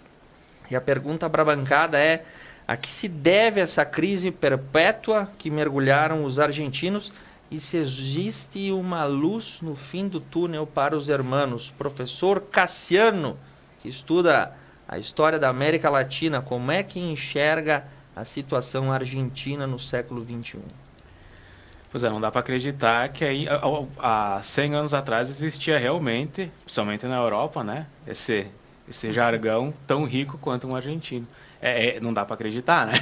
E a pergunta para a bancada é: a que se deve essa crise perpétua que mergulharam os argentinos? E se existe uma luz no fim do túnel para os hermanos? Professor Cassiano, que estuda a história da América Latina, como é que enxerga a situação argentina no século XXI? Pois é, não dá para acreditar que aí, há 100 anos atrás existia realmente, principalmente na Europa, né, esse jargão tão rico quanto um argentino. Não dá para acreditar, né?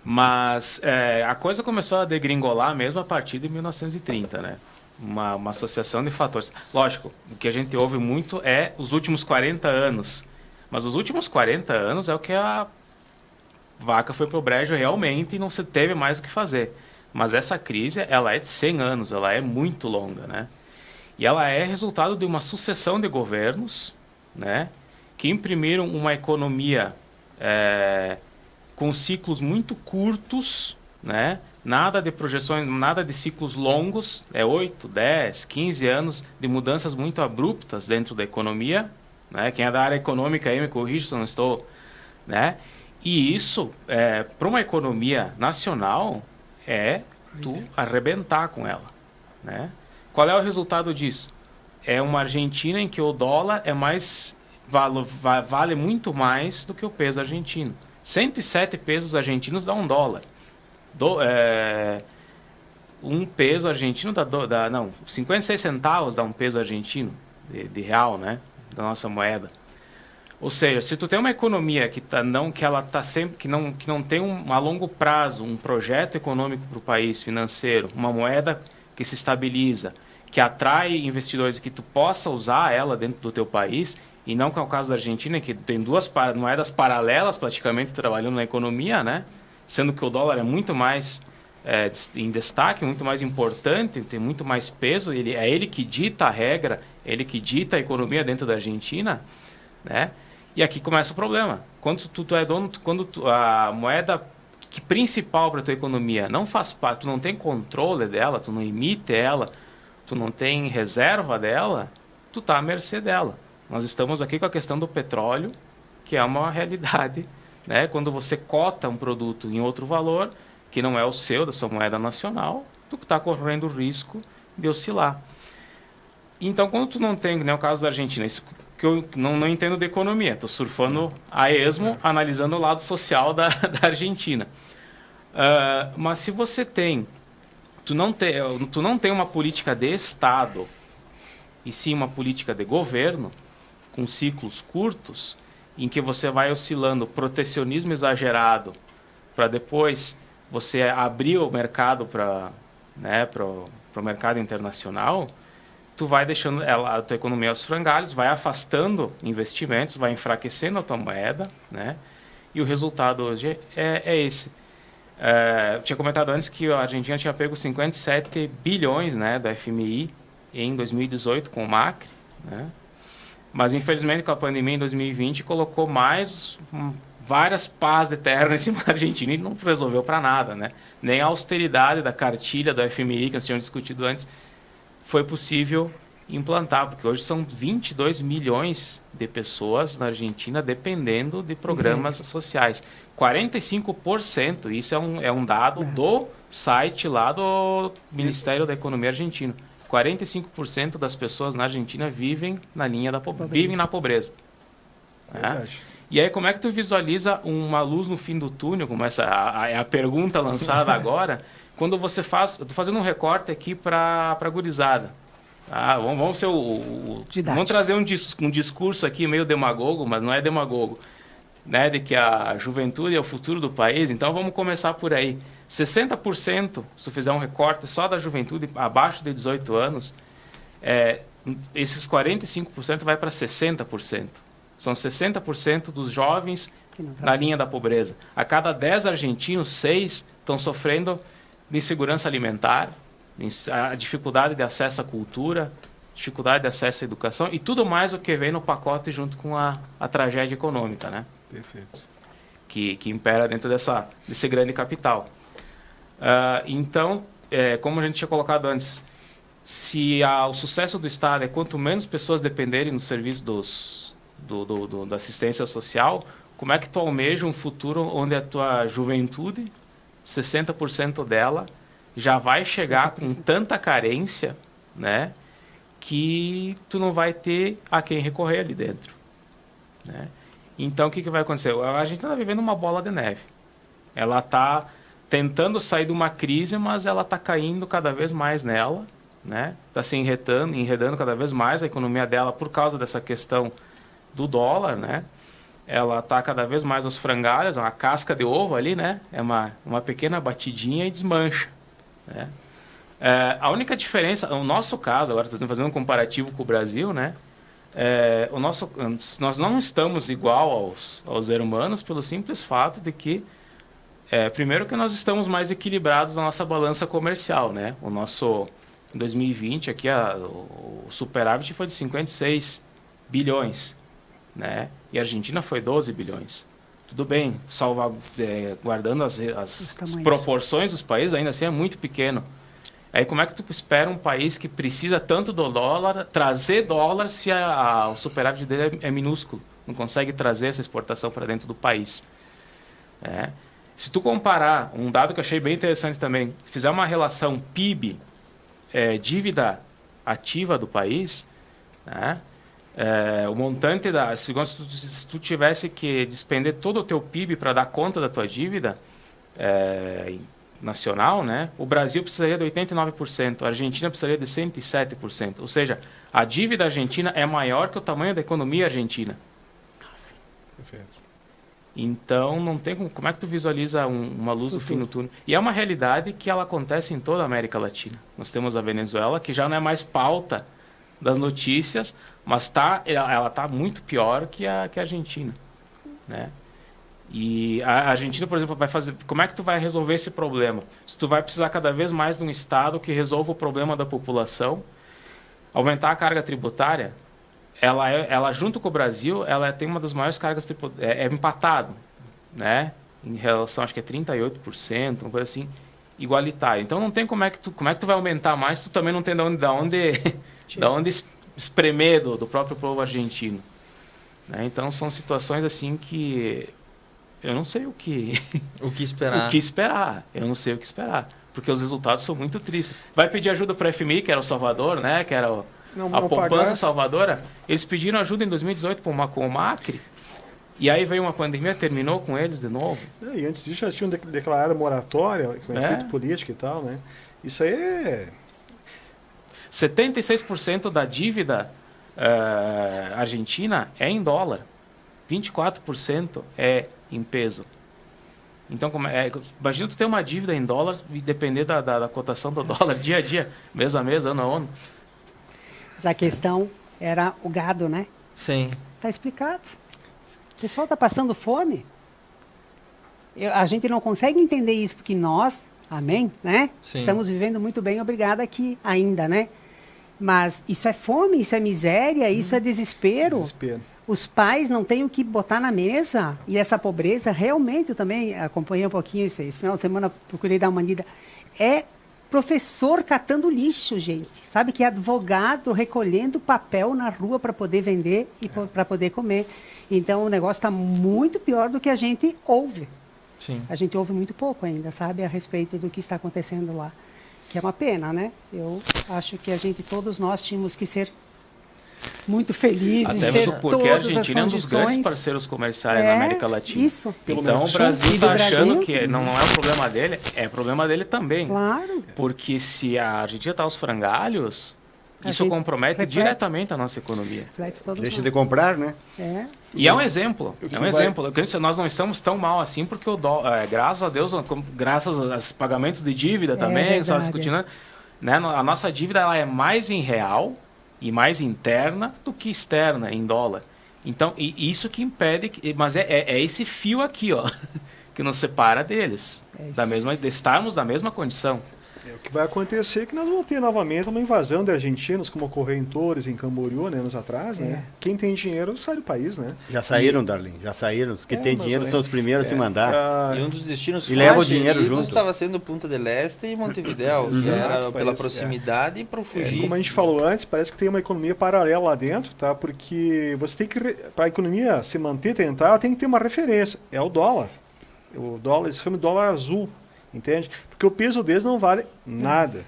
Mas a coisa começou a degringolar mesmo a partir de 1930, né? Uma associação de fatores. Lógico, o que a gente ouve muito é os últimos 40 anos. Mas os últimos 40 anos é o que a vaca foi pro brejo realmente e não se teve mais o que fazer. Mas essa crise, ela é de 100 anos, ela é muito longa, né? E ela é resultado de uma sucessão de governos, né, que imprimiram uma economia com ciclos muito curtos, né? Nada de projeções, nada de ciclos longos, 8, 10, 15 anos de mudanças muito abruptas dentro da economia, né? Quem é da área econômica aí me corrija se eu não estou, né? E isso, para uma economia nacional, tu arrebentar com ela, né? Qual é o resultado disso? É uma Argentina em que o dólar vale muito mais do que o peso argentino. 107 pesos argentinos dá $1. Um peso argentino não, 56 centavos dá um peso argentino de real, né? Da nossa moeda. Ou seja, se tu tem uma economia que não tem a longo prazo um projeto econômico para o país financeiro, uma moeda que se estabiliza, que atrai investidores e que tu possa usar ela dentro do teu país, e não que é o caso da Argentina, que tem duas moedas paralelas praticamente trabalhando na economia, né? Sendo que o dólar é muito mais em destaque, muito mais importante, tem muito mais peso, é ele que dita a regra, ele que dita a economia dentro da Argentina, né? E aqui começa o problema. Quando tu é dono, a moeda principal para a tua economia não faz parte, tu não tem controle dela, tu não emite ela, tu não tem reserva dela, tu tá à mercê dela. Nós estamos aqui com a questão do petróleo, que é uma realidade, né? Quando você cota um produto em outro valor, que não é o seu, da sua moeda nacional, tu está correndo o risco de oscilar. Então, quando tu não tem, né, o caso da Argentina, isso que eu não entendo de economia, estou surfando a esmo, analisando o lado social da Argentina. Mas se você tu não tem uma política de Estado, e sim uma política de governo, com ciclos curtos, em que você vai oscilando protecionismo exagerado, para depois você abrir o mercado para o mercado internacional, tu vai deixando a tua economia aos frangalhos, vai afastando investimentos, vai enfraquecendo a tua moeda, né? E o resultado hoje é esse. Eu tinha comentado antes que a Argentina tinha pego 57 bilhões, né, da FMI em 2018 com o Macri, né? Mas infelizmente com a pandemia em 2020 colocou mais várias pás de terra em cima da Argentina e não resolveu para nada, né? Nem a austeridade da cartilha do FMI que nós tínhamos discutido antes foi possível implantar, porque hoje são 22 milhões de pessoas na Argentina dependendo de programas sociais. 45%, isso é um dado do site lá do Ministério da Economia argentino. 45% das pessoas na Argentina vivem na linha da vivem na pobreza. E aí, como é que tu visualiza uma luz no fim do túnel, como essa é a pergunta lançada agora, quando você faz... Eu estou fazendo um recorte aqui para a gurizada. Vamos trazer um discurso aqui meio demagogo, mas não é demagogo, né, de que a juventude é o futuro do país. Então, vamos começar por aí. 60%, se tu fizer um recorte só da juventude abaixo de 18 anos, esses 45% vai para 60%. São 60% dos jovens na linha da pobreza. A cada 10 argentinos, 6 estão sofrendo de insegurança alimentar, a dificuldade de acesso à cultura, dificuldade de acesso à educação e tudo mais o que vem no pacote junto com a tragédia econômica, né? Perfeito. Que impera dentro desse grande capital. Então, como a gente tinha colocado antes, se o sucesso do Estado é quanto menos pessoas dependerem do serviço da assistência social, como é que tu almeja um futuro onde a tua juventude, 60% dela, já vai chegar com tanta carência, né, que tu não vai ter a quem recorrer ali dentro, né? Então, o que vai acontecer? A gente está vivendo uma bola de neve. Ela está tentando sair de uma crise, mas ela está caindo cada vez mais nela, né? Está se enredando cada vez mais a economia dela por causa dessa questão do dólar, né? Ela está cada vez mais aos frangalhos, uma casca de ovo ali, né? É uma pequena batidinha e desmancha, né? A única diferença, no nosso caso, agora estou fazendo um comparativo com o Brasil, né? Nós não estamos igual aos seres humanos pelo simples fato de que Primeiro que nós estamos mais equilibrados na nossa balança comercial, né? O nosso, em 2020, aqui o superávit foi de 56 bilhões, né? E a Argentina foi 12 bilhões. Tudo bem, guardando as proporções dos países, ainda assim é muito pequeno. Aí como é que tu espera um país que precisa tanto do dólar, trazer dólar, se o superávit dele é minúsculo? Não consegue trazer essa exportação para dentro do país. Se tu comparar, um dado que eu achei bem interessante também, fizer uma relação PIB, dívida ativa do país, né? O montante se tu tivesse que despender todo o teu PIB para dar conta da tua dívida nacional, né? O Brasil precisaria de 89%, a Argentina precisaria de 107%. Ou seja, a dívida argentina é maior que o tamanho da economia argentina. Nossa. Perfeito. Então, não tem como é que tu visualiza uma luz do fim no túnel. E é uma realidade que ela acontece em toda a América Latina. Nós temos a Venezuela, que já não é mais pauta das notícias, mas ela está muito pior que a Argentina, né? E a Argentina, por exemplo, vai fazer... Como é que tu vai resolver esse problema? Se tu vai precisar cada vez mais de um Estado que resolva o problema da população, aumentar a carga tributária, ela junto com o Brasil, ela tem uma das maiores cargas tributárias, é empatado, né? Em relação, acho que é 38%, uma coisa assim, igualitária. Então não tem como é que tu vai aumentar mais, tu também não tem da onde espremer do próprio povo argentino, né? Então são situações assim que eu não sei o que esperar. Eu não sei o que esperar, porque os resultados são muito tristes. Vai pedir ajuda para o FMI, que era o Salvador, né? Que era a poupança salvadora. Eles pediram ajuda em 2018 com o Macri. E aí veio uma pandemia, terminou com eles de novo. E antes disso já tinham declarado moratória, com efeito político e tal, né? Isso aí é... 76% da dívida argentina é em dólar. 24% é em peso. Então, imagina tu ter uma dívida em dólar e depender da cotação do dólar dia a dia, mês a mês, ano a ano. Mas a questão era o gado, né? Sim. Está explicado. O pessoal está passando fome. A gente não consegue entender isso, porque nós, amém, né? Sim. Estamos vivendo muito bem, obrigada aqui ainda, né? Mas isso é fome, isso é miséria, isso é desespero. Os pais não têm o que botar na mesa. E essa pobreza, realmente, eu também acompanhei um pouquinho esse final de semana, procurei dar uma lida. É professor catando lixo, gente. Sabe, que é advogado recolhendo papel na rua para poder vender e para poder comer. Então, o negócio está muito pior do que a gente ouve. Sim. A gente ouve muito pouco ainda, sabe, a respeito do que está acontecendo lá. Que é uma pena, né? Eu acho que todos nós tínhamos que ser muito felizes. Até mesmo porque a Argentina é um dos grandes parceiros comerciais na América Latina. Isso. Então o Brasil está achando que não é o problema dele, é problema dele também. Claro. Porque se a Argentina está aos frangalhos, isso compromete diretamente a nossa economia. Deixa de comprar, né? E é um exemplo. Nós não estamos tão mal assim, porque graças a Deus, graças aos pagamentos de dívida também, só discutindo, né? A nossa dívida ela é mais em real e mais interna do que externa em dólar. Então, isso que impede, mas é esse fio aqui, ó, que nos separa deles, estarmos na mesma condição. O que vai acontecer é que nós vamos ter novamente uma invasão de argentinos, como ocorreu em Torres, em Camboriú, né, anos atrás, né? Quem tem dinheiro sai do país, né? Já saíram, Darlin, já saíram. Os que têm dinheiro são os primeiros a se mandar. E um dos destinos leva o dinheiro junto. Estava sendo Punta del Este e Montevidéu, que era pela proximidade e para fugir. Como a gente falou antes, parece que tem uma economia paralela lá dentro, tá? Porque você tem que, para a economia se manter, tentar, tem que ter uma referência. É o dólar. O dólar, eles chamam de dólar azul. Entende? Porque o peso deles não vale nada.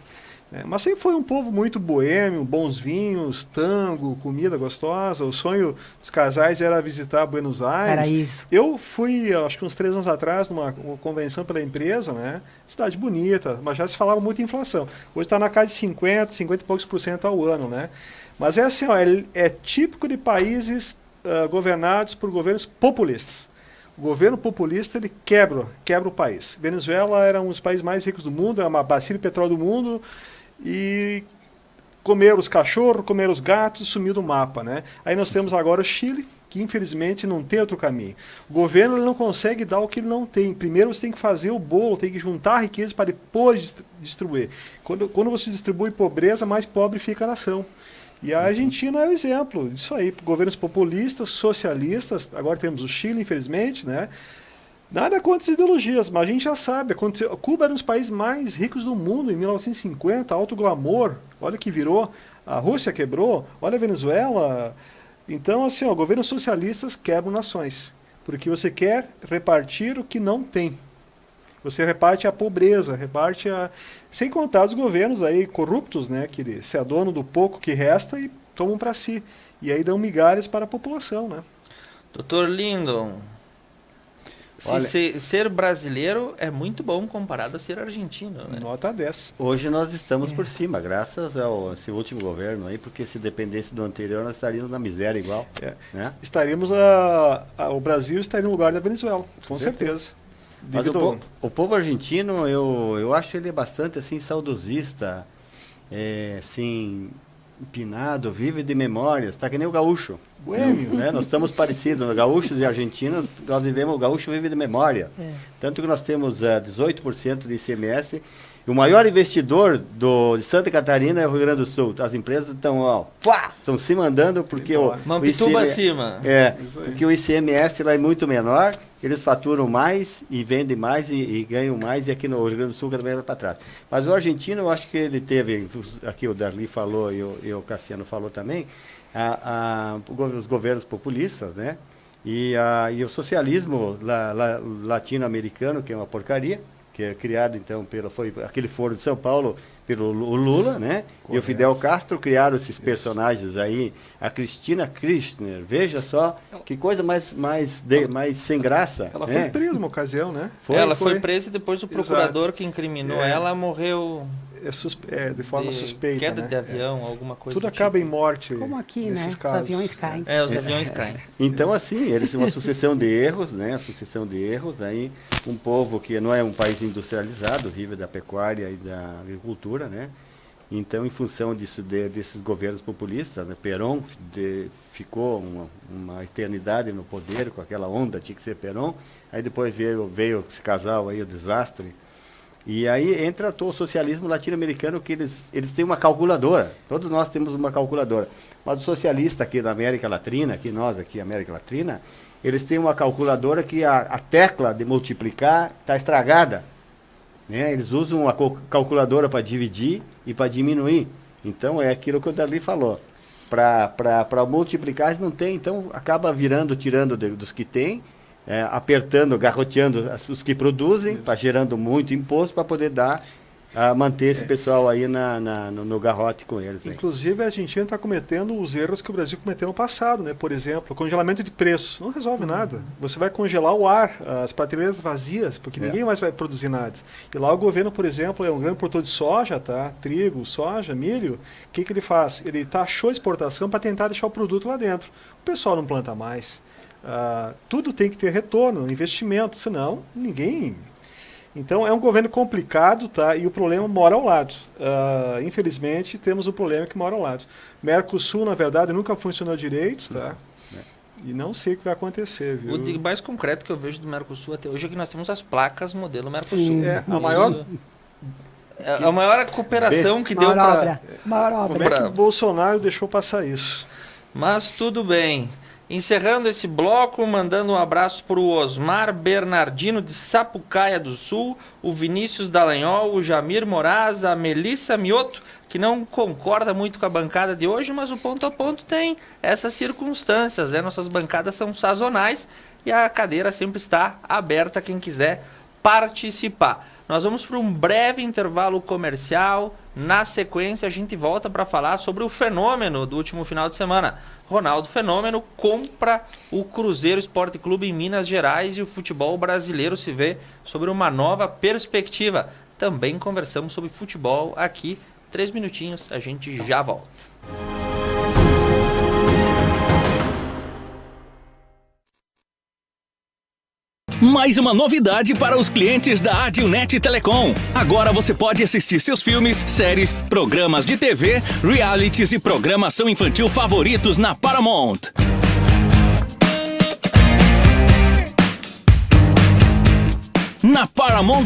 Mas sempre foi um povo muito boêmio, bons vinhos, tango, comida gostosa. O sonho dos casais era visitar Buenos Aires. Era isso. Eu fui, acho que uns 3 anos atrás, numa convenção pela empresa, né? Cidade bonita, mas já se falava muito em inflação. Hoje está na casa de 50 e poucos % ao ano, né? Mas é assim, ó, é típico de países governados por governos populistas. O governo populista ele quebra o país. Venezuela era um dos países mais ricos do mundo, era uma bacia de petróleo do mundo, e comeram os cachorros, comeram os gatos, sumiu do mapa, né? Aí nós temos agora o Chile, que infelizmente não tem outro caminho. O governo ele não consegue dar o que ele não tem. Primeiro você tem que fazer o bolo, tem que juntar a riqueza para depois distribuir. Quando você distribui pobreza, mais pobre fica a nação. E a Argentina é o exemplo disso aí. Governos populistas, socialistas, agora temos o Chile, infelizmente, né? Nada contra as ideologias, mas a gente já sabe. Cuba era um dos países mais ricos do mundo em 1950, alto glamour, olha o que virou. A Rússia quebrou, olha a Venezuela. Então, assim, governos socialistas quebram nações, porque você quer repartir o que não tem. Você reparte a pobreza, sem contar os governos aí corruptos, né, que se adonam do pouco que resta e tomam para si. E aí dão migalhas para a população, né? Dr. Lindon, ser brasileiro é muito bom comparado a ser argentino, né? Nota 10. Hoje nós estamos por cima, graças a esse último governo aí, porque se dependesse do anterior, nós estaríamos na miséria igual. Né? O Brasil estaria no lugar da Venezuela, com certeza. Mas o povo argentino, eu acho ele bastante assim, saudosista, assim, empinado, vive de memórias, tá que nem o gaúcho. Né? Nós estamos parecidos, gaúchos e argentinos, nós vivemos, o gaúcho vive de memória. Tanto que nós temos 18% de ICMS, e o maior investidor de Santa Catarina é o Rio Grande do Sul. As empresas estão se mandando porque Mampituba acima. Porque o ICMS lá é muito menor, eles faturam mais e vendem mais e ganham mais, e aqui no Rio Grande do Sul também vai para trás. Mas o argentino, eu acho que ele teve, aqui o Darli falou e o Cassiano falou também, os governos populistas, né? E o socialismo latino-americano, que é uma porcaria, que é criado então foi aquele foro de São Paulo pelo Lula, né? Correto. E o Fidel Castro criaram esses personagens aí, a Cristina Kirchner, veja só que coisa mais sem graça. Ela foi presa uma ocasião, né? Ela foi presa e depois o procurador que incriminou ela morreu de forma suspeita. Queda, né? de avião, alguma coisa. Tudo acaba em morte. Como aqui, né? Casos. Os aviões caem. Os aviões caem. Então, assim, eles têm uma sucessão de erros, né? Aí, um povo que não é um país industrializado, vive da pecuária e da agricultura, né? Então, em função desses governos populistas, né? Perón ficou uma eternidade no poder, com aquela onda, tinha que ser Perón. Aí depois veio esse casal aí, o desastre. E aí entra o socialismo latino-americano, que eles têm uma calculadora. Todos nós temos uma calculadora. Mas o socialista aqui da América Latina, América Latina, eles têm uma calculadora que a tecla de multiplicar está estragada. Né? Eles usam uma calculadora para dividir e para diminuir. Então é aquilo que o Darli falou. Para multiplicar não tem, então acaba tirando dos que tem, apertando, garroteando os que produzem, está gerando muito imposto para poder manter esse pessoal aí no garrote com eles. Inclusive a Argentina está cometendo os erros que o Brasil cometeu no passado, né? Por exemplo, congelamento de preços. Não resolve nada. Você vai congelar o ar, as prateleiras vazias, porque ninguém mais vai produzir nada. E lá o governo, por exemplo, é um grande produtor de soja, tá? Trigo, soja, milho. O que ele faz? Ele taxou a exportação para tentar deixar o produto lá dentro. O pessoal não planta mais. Tudo tem que ter retorno, investimento, senão ninguém... Então é um governo complicado, tá? E o problema mora ao lado. Infelizmente temos um problema que mora ao lado. Mercosul, na verdade, nunca funcionou direito, tá? E não sei o que vai acontecer, viu? O mais concreto que eu vejo do Mercosul até hoje é que nós temos as placas modelo Mercosul. A maior cooperação que deu para... Maior obra. Como é que o Bolsonaro deixou passar isso? Mas tudo bem. Encerrando esse bloco, mandando um abraço para o Osmar Bernardino de Sapucaia do Sul, o Vinícius Dallagnol, o Jamir Moraes, a Melissa Mioto, que não concorda muito com a bancada de hoje, mas o Ponto a Ponto tem essas circunstâncias, né? Nossas bancadas são sazonais e a cadeira sempre está aberta a quem quiser participar. Nós vamos para um breve intervalo comercial. Na sequência, a gente volta para falar sobre o fenômeno do último final de semana. Ronaldo Fenômeno compra o Cruzeiro Esporte Clube em Minas Gerais e o futebol brasileiro se vê sobre uma nova perspectiva. Também conversamos sobre futebol aqui. 3 minutinhos, a gente já volta. Mais uma novidade para os clientes da Adilnet Telecom. Agora você pode assistir seus filmes, séries, programas de TV, realities e programação infantil favoritos na Paramount. na Paramount+.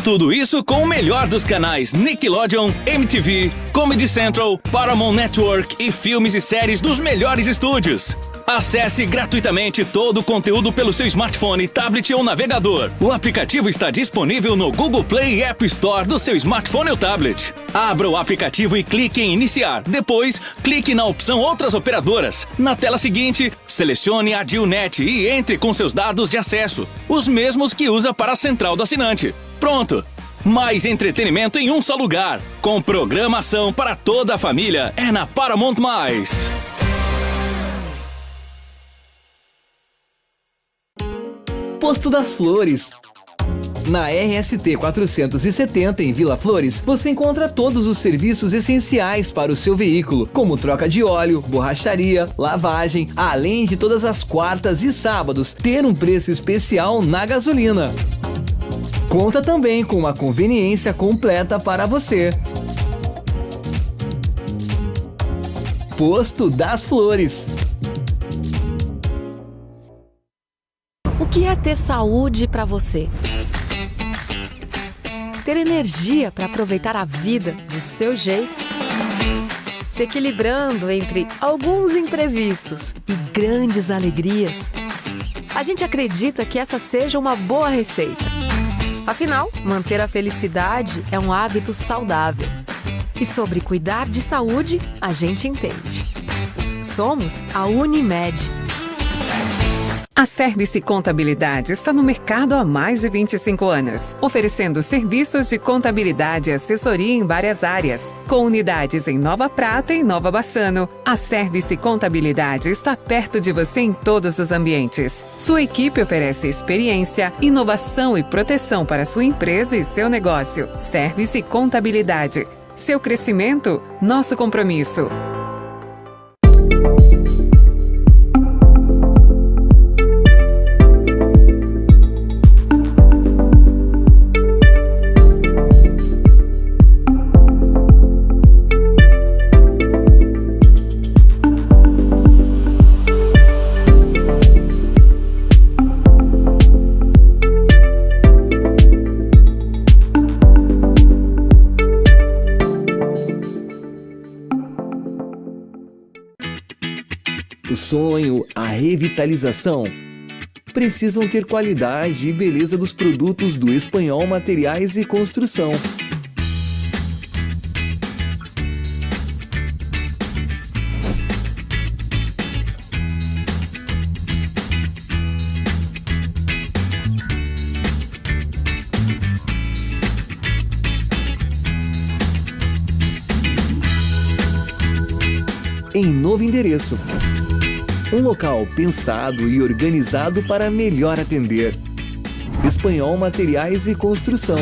Tudo isso com o melhor dos canais Nickelodeon, MTV, Comedy Central, Paramount Network e filmes e séries dos melhores estúdios. Acesse gratuitamente todo o conteúdo pelo seu smartphone, tablet ou navegador. O aplicativo está disponível no Google Play e App Store do seu smartphone ou tablet. Abra o aplicativo e clique em Iniciar. Depois, clique na opção Outras Operadoras. Na tela seguinte, selecione a Adilnet e entre com seus dados de acesso, os mesmos que usa para a central do assinante. Pronto! Mais entretenimento em um só lugar. Com programação para toda a família. É na Paramount+. Posto das Flores. Na RST 470 em Vila Flores, você encontra todos os serviços essenciais para o seu veículo, como troca de óleo, borracharia, lavagem, além de todas as quartas e sábados ter um preço especial na gasolina. Conta também com uma conveniência completa para você. Posto das Flores. O que é ter saúde para você? Ter energia para aproveitar a vida do seu jeito? Se equilibrando entre alguns imprevistos e grandes alegrias? A gente acredita que essa seja uma boa receita. Afinal, manter a felicidade é um hábito saudável. E sobre cuidar de saúde, a gente entende. Somos a Unimed. A Service Contabilidade está no mercado há mais de 25 anos, oferecendo serviços de contabilidade e assessoria em várias áreas. Com unidades em Nova Prata e Nova Bassano, a Service Contabilidade está perto de você em todos os ambientes. Sua equipe oferece experiência, inovação e proteção para sua empresa e seu negócio. Service Contabilidade. Seu crescimento, nosso compromisso. O sonho, a revitalização, precisam ter qualidade e beleza dos produtos do Espanhol Materiais e Construção. Em novo endereço. Um local pensado e organizado para melhor atender. Espanhol Materiais e Construção.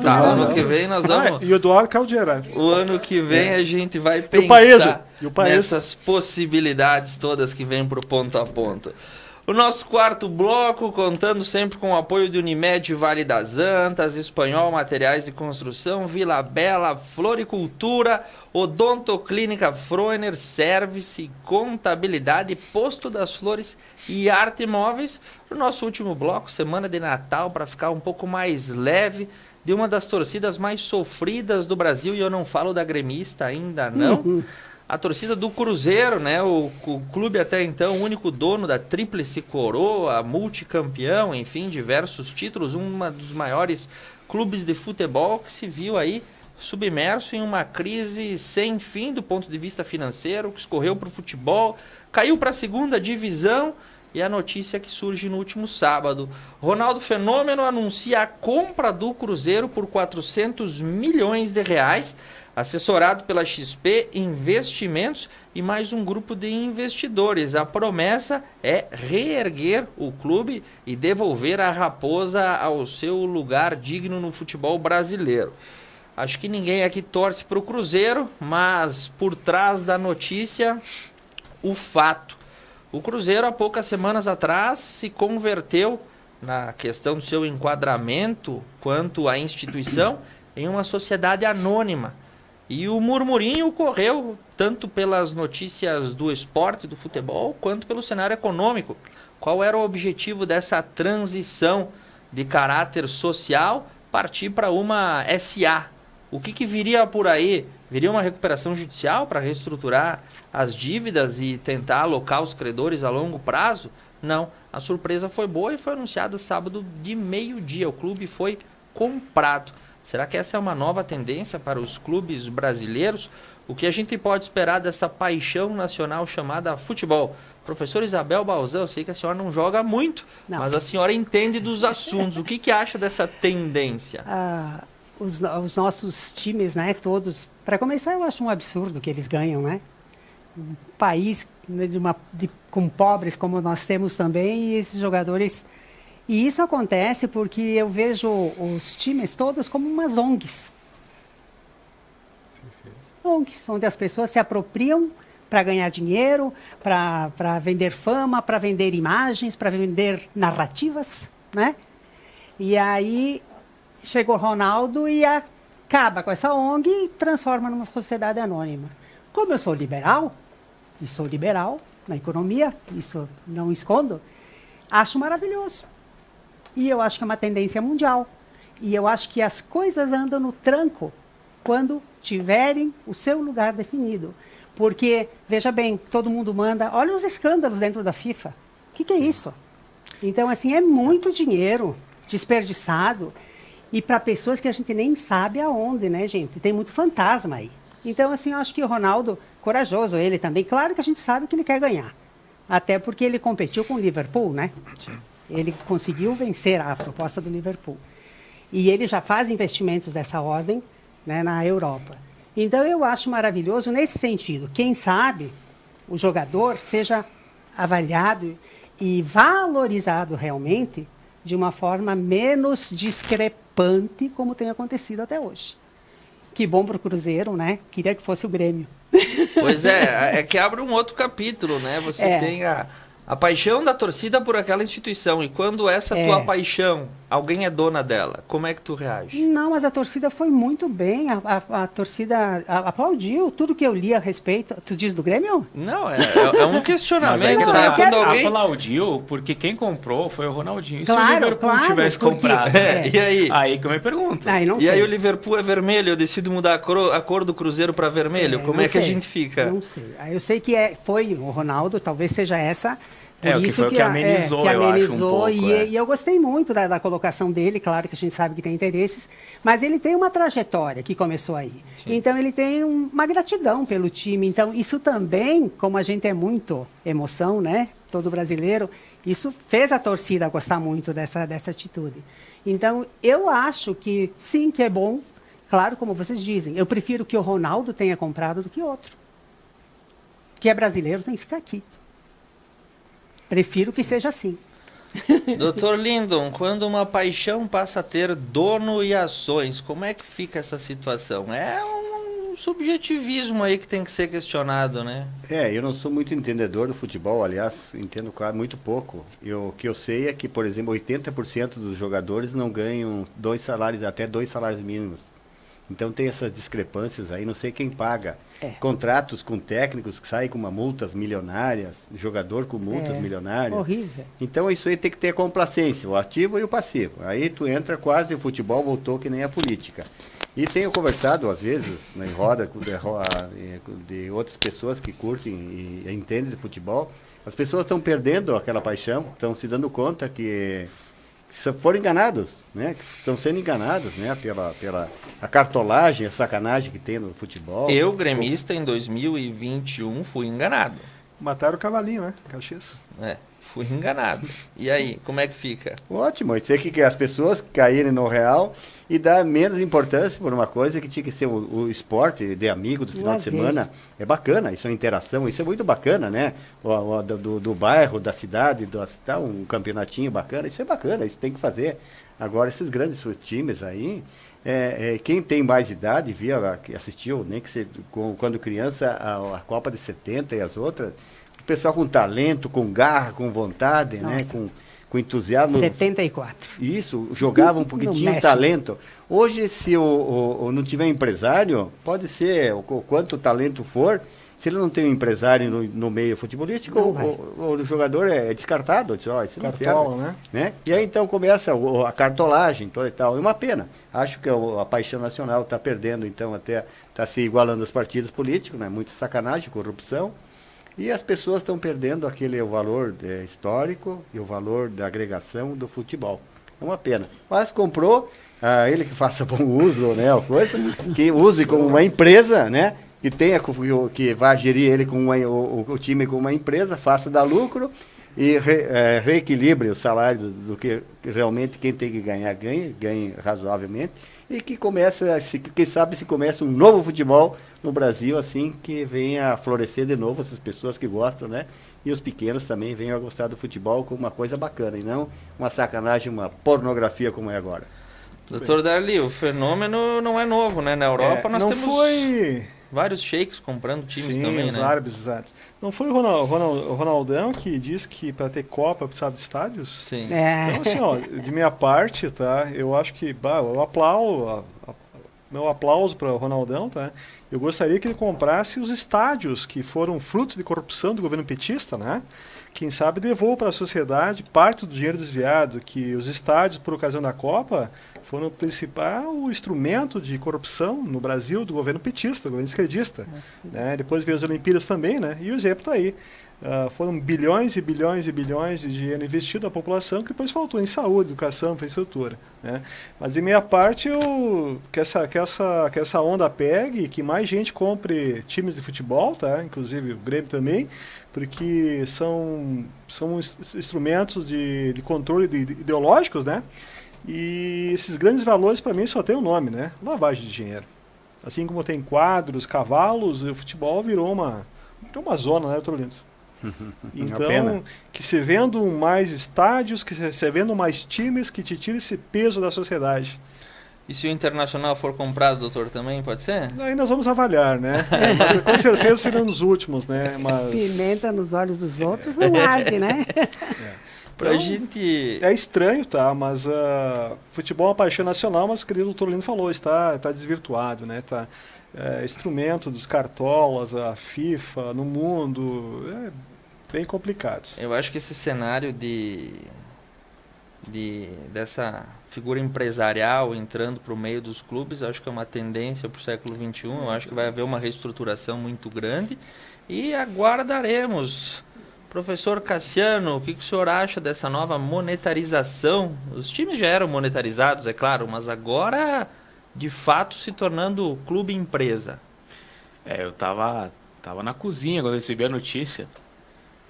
Tá, ano que vem nós vamos... E o Eduardo Caldeira. O ano que vem a gente vai pensar nessas possibilidades todas que vêm pro ponto a ponto. O nosso quarto bloco, contando sempre com o apoio de Unimed Vale das Antas, Espanhol Materiais de Construção, Vila Bela, Floricultura, Odontoclínica Froner, Service, Contabilidade, Posto das Flores e Arte Móveis. O nosso último bloco, semana de Natal, para ficar um pouco mais leve, de uma das torcidas mais sofridas do Brasil, e eu não falo da gremista ainda não. A torcida do Cruzeiro, né? O clube até então, o único dono da tríplice coroa, multicampeão, enfim, diversos títulos, uma dos maiores clubes de futebol que se viu aí submerso em uma crise sem fim do ponto de vista financeiro, que escorreu para o futebol, caiu para a segunda divisão. E a notícia que surge no último sábado: Ronaldo Fenômeno anuncia a compra do Cruzeiro por 400 milhões de reais, assessorado pela XP Investimentos e mais um grupo de investidores. A promessa é reerguer o clube e devolver a Raposa ao seu lugar digno no futebol brasileiro. Acho que ninguém aqui torce para o Cruzeiro, mas por trás da notícia, o fato. O Cruzeiro, há poucas semanas atrás, se converteu, na questão do seu enquadramento quanto à instituição, em uma sociedade anônima, E o murmurinho correu tanto pelas notícias do esporte, do futebol, quanto pelo cenário econômico. Qual era o objetivo dessa transição de caráter social, partir para uma SA? O que viria por aí? Viria uma recuperação judicial para reestruturar as dívidas e tentar alocar os credores a longo prazo? Não. A surpresa foi boa e foi anunciada sábado de meio-dia. O clube foi comprado. Será que essa é uma nova tendência para os clubes brasileiros? O que a gente pode esperar dessa paixão nacional chamada futebol? Professor Isabel Balzan, eu sei que a senhora não joga muito, mas a senhora entende dos assuntos. O que acha dessa tendência? Os nossos times, né, todos, para começar, eu acho um absurdo que eles ganham, né? Um país com pobres como nós temos também, e esses jogadores... E isso acontece porque eu vejo os times todos como umas ONGs. ONGs, onde as pessoas se apropriam para ganhar dinheiro, para vender fama, para vender imagens, para vender narrativas, né? E aí chegou o Ronaldo e acaba com essa ONG e transforma numa sociedade anônima. Como eu sou liberal, e sou liberal na economia, isso não escondo, acho maravilhoso. E eu acho que é uma tendência mundial. E eu acho que as coisas andam no tranco quando tiverem o seu lugar definido. Porque, veja bem, todo mundo manda... Olha os escândalos dentro da FIFA. O que é isso? Então, assim, é muito dinheiro desperdiçado. E para pessoas que a gente nem sabe aonde, né, gente? Tem muito fantasma aí. Então, assim, eu acho que o Ronaldo, corajoso ele também. Claro que a gente sabe que ele quer ganhar. Até porque ele competiu com o Liverpool, né? Sim. Ele conseguiu vencer a proposta do Liverpool. E ele já faz investimentos dessa ordem, né, na Europa. Então, eu acho maravilhoso nesse sentido. Quem sabe o jogador seja avaliado e valorizado realmente de uma forma menos discrepante, como tem acontecido até hoje. Que bom para o Cruzeiro, né? Queria que fosse o Grêmio. Pois é que abre um outro capítulo, né? Você tem a paixão da torcida por aquela instituição. E quando essa tua paixão, alguém é dona dela, como é que tu reage? Não, mas a torcida foi muito bem. A torcida aplaudiu tudo que eu li a respeito. Tu diz do Grêmio? Não, é um questionamento, né? Quando alguém aplaudiu, porque quem comprou foi o Ronaldinho. Claro, se o Liverpool tivesse comprado. E aí? Aí que eu me pergunto. Aí o Liverpool é vermelho, eu decido mudar a cor do Cruzeiro para vermelho. Como é que a gente fica? Não sei. Eu sei que foi o Ronaldo, talvez seja essa... Por isso que amenizou, eu acho, um pouco. E eu gostei muito da colocação dele, claro que a gente sabe que tem interesses, mas ele tem uma trajetória que começou aí. Sim. Então, ele tem uma gratidão pelo time. Então, isso também, como a gente é muito emoção, né? Todo brasileiro, isso fez a torcida gostar muito dessa atitude. Então, eu acho que, sim, que é bom. Claro, como vocês dizem, eu prefiro que o Ronaldo tenha comprado do que outro. Que é brasileiro, tem que ficar aqui. Prefiro que seja assim. Dr. Lindon, quando uma paixão passa a ter dono e ações, como é que fica essa situação? É um subjetivismo aí que tem que ser questionado, né? Eu não sou muito entendedor do futebol, aliás, entendo muito pouco. O que eu sei é que, por exemplo, 80% dos jogadores não ganham até dois salários mínimos. Então tem essas discrepâncias aí, não sei quem paga. Contratos com técnicos que saem com multas milionárias, jogador com multas milionárias. Horrível. Então isso aí tem que ter complacência, o ativo e o passivo. Aí tu entra quase, o futebol voltou que nem a política. E tenho conversado, às vezes, em roda de outras pessoas que curtem e entendem de futebol. As pessoas estão perdendo aquela paixão, estão se dando conta que foram enganados, né? Que estão sendo enganados, né? Pela a cartolagem, a sacanagem que tem no futebol. Eu, gremista, em 2021, fui enganado. Mataram o cavalinho, né? Caxias. Fui enganado. E aí, como é que fica? Ótimo, isso é que as pessoas caírem no real e dar menos importância por uma coisa que tinha que ser o esporte de amigo do final de semana. É bacana, isso é uma interação, isso é muito bacana, né? Do bairro, da cidade, um campeonatinho bacana, isso é bacana, isso tem que fazer. Agora, esses grandes times aí, quem tem mais idade, assistiu, nem que quando criança, a Copa de 70 e as outras, o pessoal com talento, com garra, com vontade, né? com entusiasmo. 74. Isso, jogavam porque No tinham México. talento. Hoje, se não tiver empresário, pode ser o quanto talento for, se ele não tem um empresário no meio futebolístico, o jogador é descartado. Diz, isso não serve, né? E aí então começa a cartolagem toda e tal. É uma pena. Acho que a paixão nacional está perdendo, então, até está se igualando aos partidos políticos, né? Muita sacanagem, corrupção. E as pessoas estão perdendo o valor histórico e o valor da agregação do futebol. É uma pena. Mas comprou, ele que faça bom uso, né? Coisa, que use como uma empresa, né? Que vá gerir ele com o time como uma empresa, faça dar lucro e reequilibre os salários do que realmente quem tem que ganhar ganhe razoavelmente, e que quem sabe se começa um novo futebol no Brasil, assim, que venha a florescer de novo essas pessoas que gostam, né? E os pequenos também venham a gostar do futebol como uma coisa bacana, e não uma sacanagem, uma pornografia como é agora. Doutor Darli, o fenômeno não é novo, né? Na Europa nós temos vários sheiks comprando times também, os né? árabes, exato. Não foi o Ronaldão que disse que para ter Copa precisava de estádios? Sim. Então, assim, de minha parte, tá? Eu acho que eu aplaudo, meu aplauso para o Ronaldão, tá? Eu gostaria que ele comprasse os estádios que foram frutos de corrupção do governo petista, né? Quem sabe devolva para a sociedade parte do dinheiro desviado, que os estádios, por ocasião da Copa, foram o principal instrumento de corrupção no Brasil do governo petista, do governo esquerdista. Né? Depois veio as Olimpíadas também, né? E o exemplo está aí. Foram bilhões e bilhões e bilhões de dinheiro investido na população, que depois faltou em saúde, educação, infraestrutura. Né? Mas, de minha parte, que essa onda pegue, que mais gente compre times de futebol, tá? Inclusive o Grêmio também, porque são instrumentos de controle ideológicos, né? E esses grandes valores, para mim, só tem um nome, né? Lavagem de dinheiro. Assim como tem quadros, cavalos, o futebol virou uma zona, né, doutor Lindo? Então, que se vendam mais estádios, que se vendam mais times, que te tire esse peso da sociedade. E se o Internacional for comprado, doutor, também pode ser? Aí nós vamos avaliar, né? Mas com certeza serão os últimos, né? Mas... Pimenta nos olhos dos outros não arde, né? Pra gente... É estranho, tá? Mas futebol é uma paixão nacional, mas o querido doutor Lino falou, está desvirtuado, né? Instrumento dos cartolas, a FIFA, no mundo, é bem complicado. Eu acho que esse cenário dessa figura empresarial entrando para o meio dos clubes, acho que é uma tendência para o século XXI, eu acho que vai haver uma reestruturação muito grande e aguardaremos. Professor Cassiano, o que o senhor acha dessa nova monetarização? Os times já eram monetarizados, é claro, mas agora, de fato, se tornando clube empresa. Eu tava na cozinha quando eu recebi a notícia.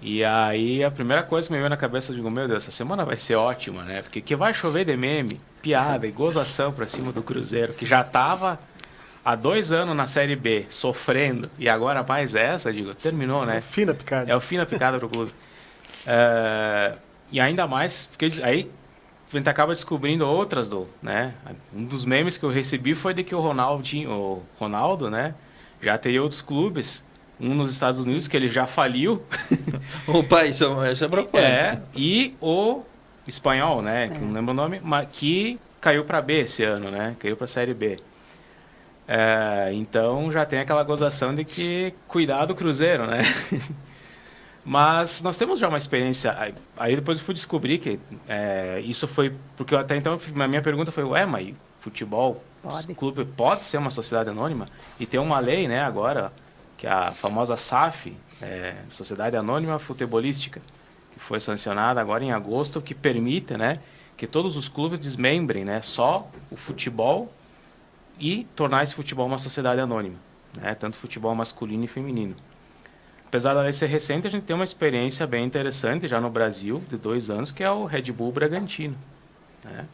E aí a primeira coisa que me veio na cabeça, eu digo, meu Deus, essa semana vai ser ótima, né? Porque que vai chover de meme, piada e gozação pra cima do Cruzeiro, que já tava há 2 anos na Série B, sofrendo, e agora mais essa, digo, terminou, né? É o fim da picada. É o fim da picada pro clube. E ainda mais, aí a gente acaba descobrindo outras, né? Um dos memes que eu recebi foi de que o Ronaldo, né? Já teria outros clubes, um nos Estados Unidos, que ele já faliu. Opa, isso é propósito. E o espanhol, né? Que não lembro o nome, mas que caiu para B esse ano, né? Caiu para a Série B. Então já tem aquela gozação de que cuidado Cruzeiro, né? Mas nós temos já uma experiência. Aí depois eu fui descobrir que isso foi... Porque até então a minha pergunta foi, mas futebol, clube pode ser uma sociedade anônima? E tem uma lei, né, agora, que é a famosa SAF, Sociedade Anônima Futebolística, que foi sancionada agora em agosto, que permite, né, que todos os clubes desmembrem, né, só o futebol e tornar esse futebol uma sociedade anônima, né, tanto futebol masculino e feminino. Apesar da lei ser recente, a gente tem uma experiência bem interessante já no Brasil, de 2 anos, que é o Red Bull Bragantino. Né?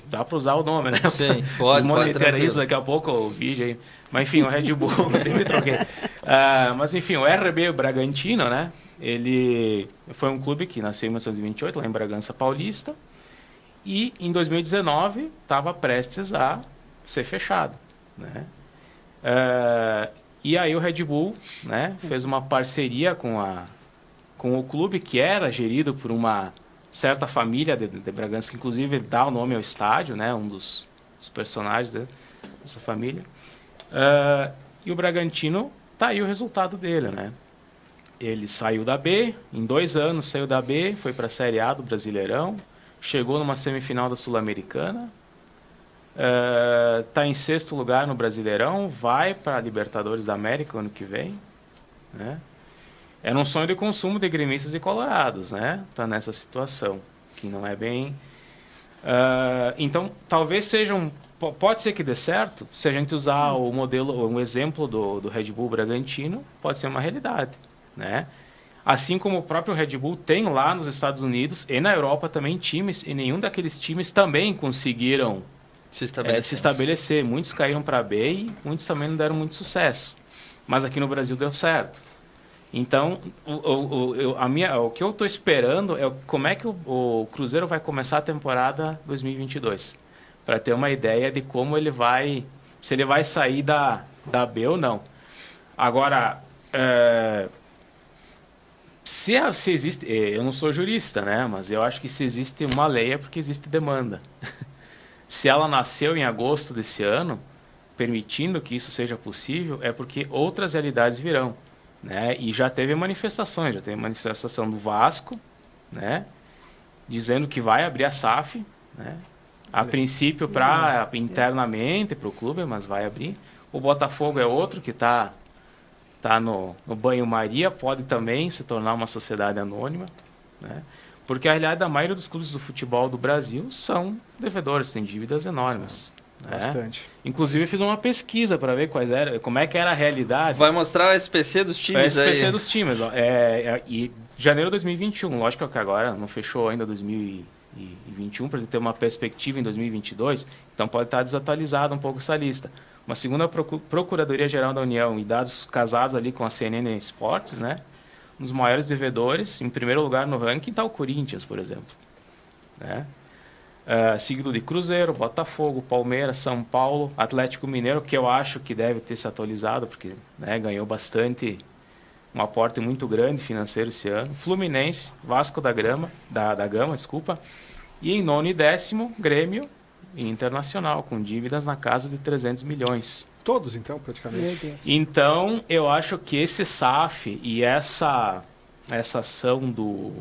Dá para usar o nome, né? Sim, pode. Monetariza daqui a pouco o vídeo aí. Mas enfim, o Red Bull, me troquei. Mas enfim, o RB Bragantino, né? Ele foi um clube que nasceu em 1928, lá em Bragança Paulista. E em 2019 estava prestes a ser fechado, né? E aí o Red Bull, né, fez uma parceria com o clube, que era gerido por uma certa família de Bragança, que inclusive dá o nome ao estádio, né? Um dos personagens dessa família. E o Bragantino, tá aí o resultado dele, né? Ele saiu da B, em 2 anos saiu da B, foi para a Série A do Brasileirão, chegou numa semifinal da Sul-Americana, tá em 6º lugar no Brasileirão, vai para a Libertadores da América ano que vem, né? Era um sonho de consumo de gremistas e colorados, né? Tá nessa situação, que não é bem... então, talvez seja pode ser que dê certo, se a gente usar o modelo, um exemplo do Red Bull Bragantino, pode ser uma realidade, né? Assim como o próprio Red Bull tem lá nos Estados Unidos e na Europa também times, e nenhum daqueles times também conseguiram se estabelecer. Muitos caíram para B e muitos também não deram muito sucesso. Mas aqui no Brasil deu certo. Então, o que eu estou esperando é como é que o Cruzeiro vai começar a temporada 2022. Para ter uma ideia de como ele vai... Se ele vai sair da B ou não. Agora, se existe... Eu não sou jurista, né? Mas eu acho que se existe uma lei é porque existe demanda. Se ela nasceu em agosto desse ano, permitindo que isso seja possível, é porque outras realidades virão, né? E já teve manifestações, já teve manifestação do Vasco, né? Dizendo que vai abrir a SAF, né? A princípio internamente para o clube, mas vai abrir. O Botafogo é outro que está no banho-maria, pode também se tornar uma sociedade anônima, né? Porque a realidade da maioria dos clubes do futebol do Brasil são devedores, têm dívidas enormes. Né? Bastante. Inclusive, eu fiz uma pesquisa para ver como é que era a realidade. Vai mostrar o SPC dos times aí. O SPC dos times. E janeiro de 2021, lógico que agora não fechou ainda 2021, para ter uma perspectiva em 2022, então pode estar desatualizada um pouco essa lista. Uma segunda Procuradoria-Geral da União e dados casados ali com a CNN Esportes, né? Um dos maiores devedores, em primeiro lugar no ranking está o Corinthians, por exemplo. Né? Seguido de Cruzeiro, Botafogo, Palmeiras, São Paulo, Atlético Mineiro, que eu acho que deve ter se atualizado, porque, né, ganhou bastante, um aporte muito grande financeiro esse ano. Fluminense, Vasco da Gama, e em 9º e 10º, Grêmio e Internacional, com dívidas na casa de 300 milhões. Todos, então, praticamente. Meu Deus. Então, eu acho que esse SAF e essa ação do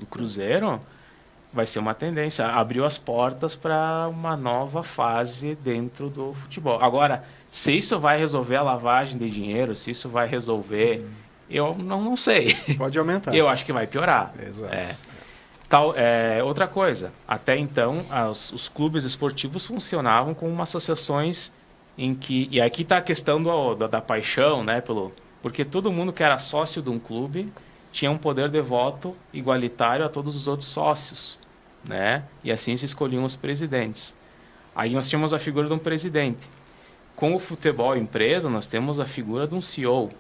Cruzeiro vai ser uma tendência. Abriu as portas para uma nova fase dentro do futebol. Agora, se isso vai resolver a lavagem de dinheiro, se isso vai resolver, eu não sei. Pode aumentar. Eu acho que vai piorar. Exato. Outra coisa, até então os clubes esportivos funcionavam como associações em que, e aqui está a questão da paixão, né, porque todo mundo que era sócio de um clube tinha um poder de voto igualitário a todos os outros sócios, né, e assim se escolhiam os presidentes. Aí nós tínhamos a figura de um presidente. Com o futebol empresa, nós temos a figura de um CEO.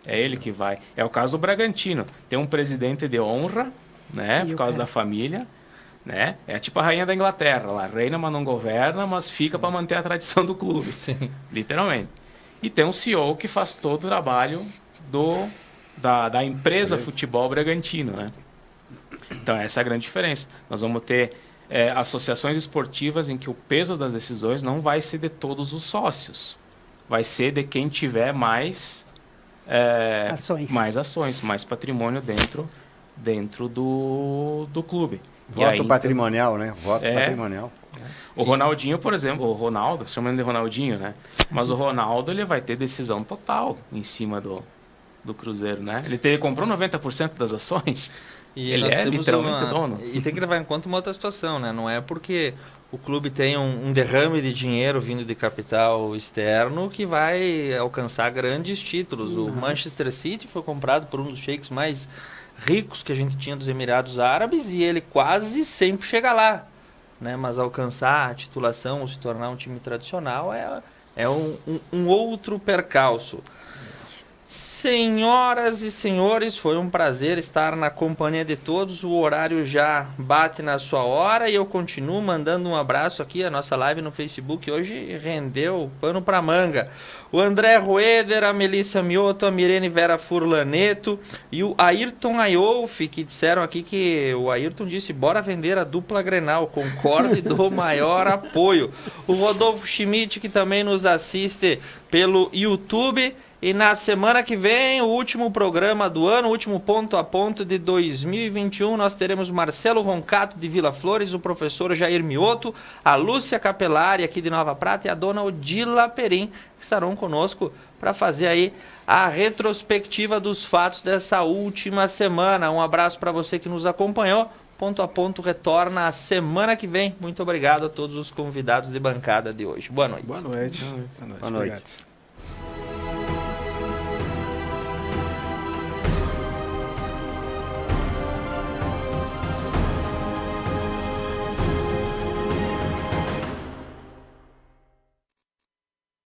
É ele que vai. É o caso do Bragantino. Tem um presidente de honra, né, por causa da família, né? É tipo a rainha da Inglaterra, ela reina, mas não governa, mas fica para manter a tradição do clube. Sim. Literalmente. E tem um CEO que faz todo o trabalho da empresa Futebol Bragantino, né? Então essa é a grande diferença. Nós vamos ter associações esportivas em que o peso das decisões não vai ser de todos os sócios, vai ser de quem tiver mais ações, mais patrimônio dentro do clube. Voto patrimonial, né? Voto patrimonial. O Ronaldinho, por exemplo, o Ronaldo, chamando de Ronaldinho, né? Mas o Ronaldo, ele vai ter decisão total em cima do Cruzeiro, né? Ele comprou 90% das ações, e ele é literalmente dono. E tem que levar em conta uma outra situação, né? Não é porque o clube tem um derrame de dinheiro vindo de capital externo que vai alcançar grandes títulos. O Manchester City foi comprado por um dos sheiks mais ricos que a gente tinha dos Emirados Árabes e ele quase sempre chega lá, né? Mas alcançar a titulação ou se tornar um time tradicional é um outro percalço. Senhoras e senhores, foi um prazer estar na companhia de todos. O horário já bate na sua hora e eu continuo mandando um abraço aqui. A nossa live no Facebook hoje rendeu pano para manga. O André Rueder, a Melissa Mioto, a Mirene Vera Furlaneto e o Ayrton Ayolfi, que disseram aqui que o Ayrton disse, bora vender a dupla Grenal, concordo e dou maior apoio. O Rodolfo Schmidt, que também nos assiste pelo YouTube. E na semana que vem, o último programa do ano, o último ponto a ponto de 2021, nós teremos Marcelo Roncato de Vila Flores, o professor Jair Mioto, a Lúcia Capelari aqui de Nova Prata e a dona Odila Perim, que estarão conosco para fazer aí a retrospectiva dos fatos dessa última semana. Um abraço para você que nos acompanhou. Ponto a ponto retorna a semana que vem. Muito obrigado a todos os convidados de bancada de hoje. Boa noite. Boa noite. Boa noite.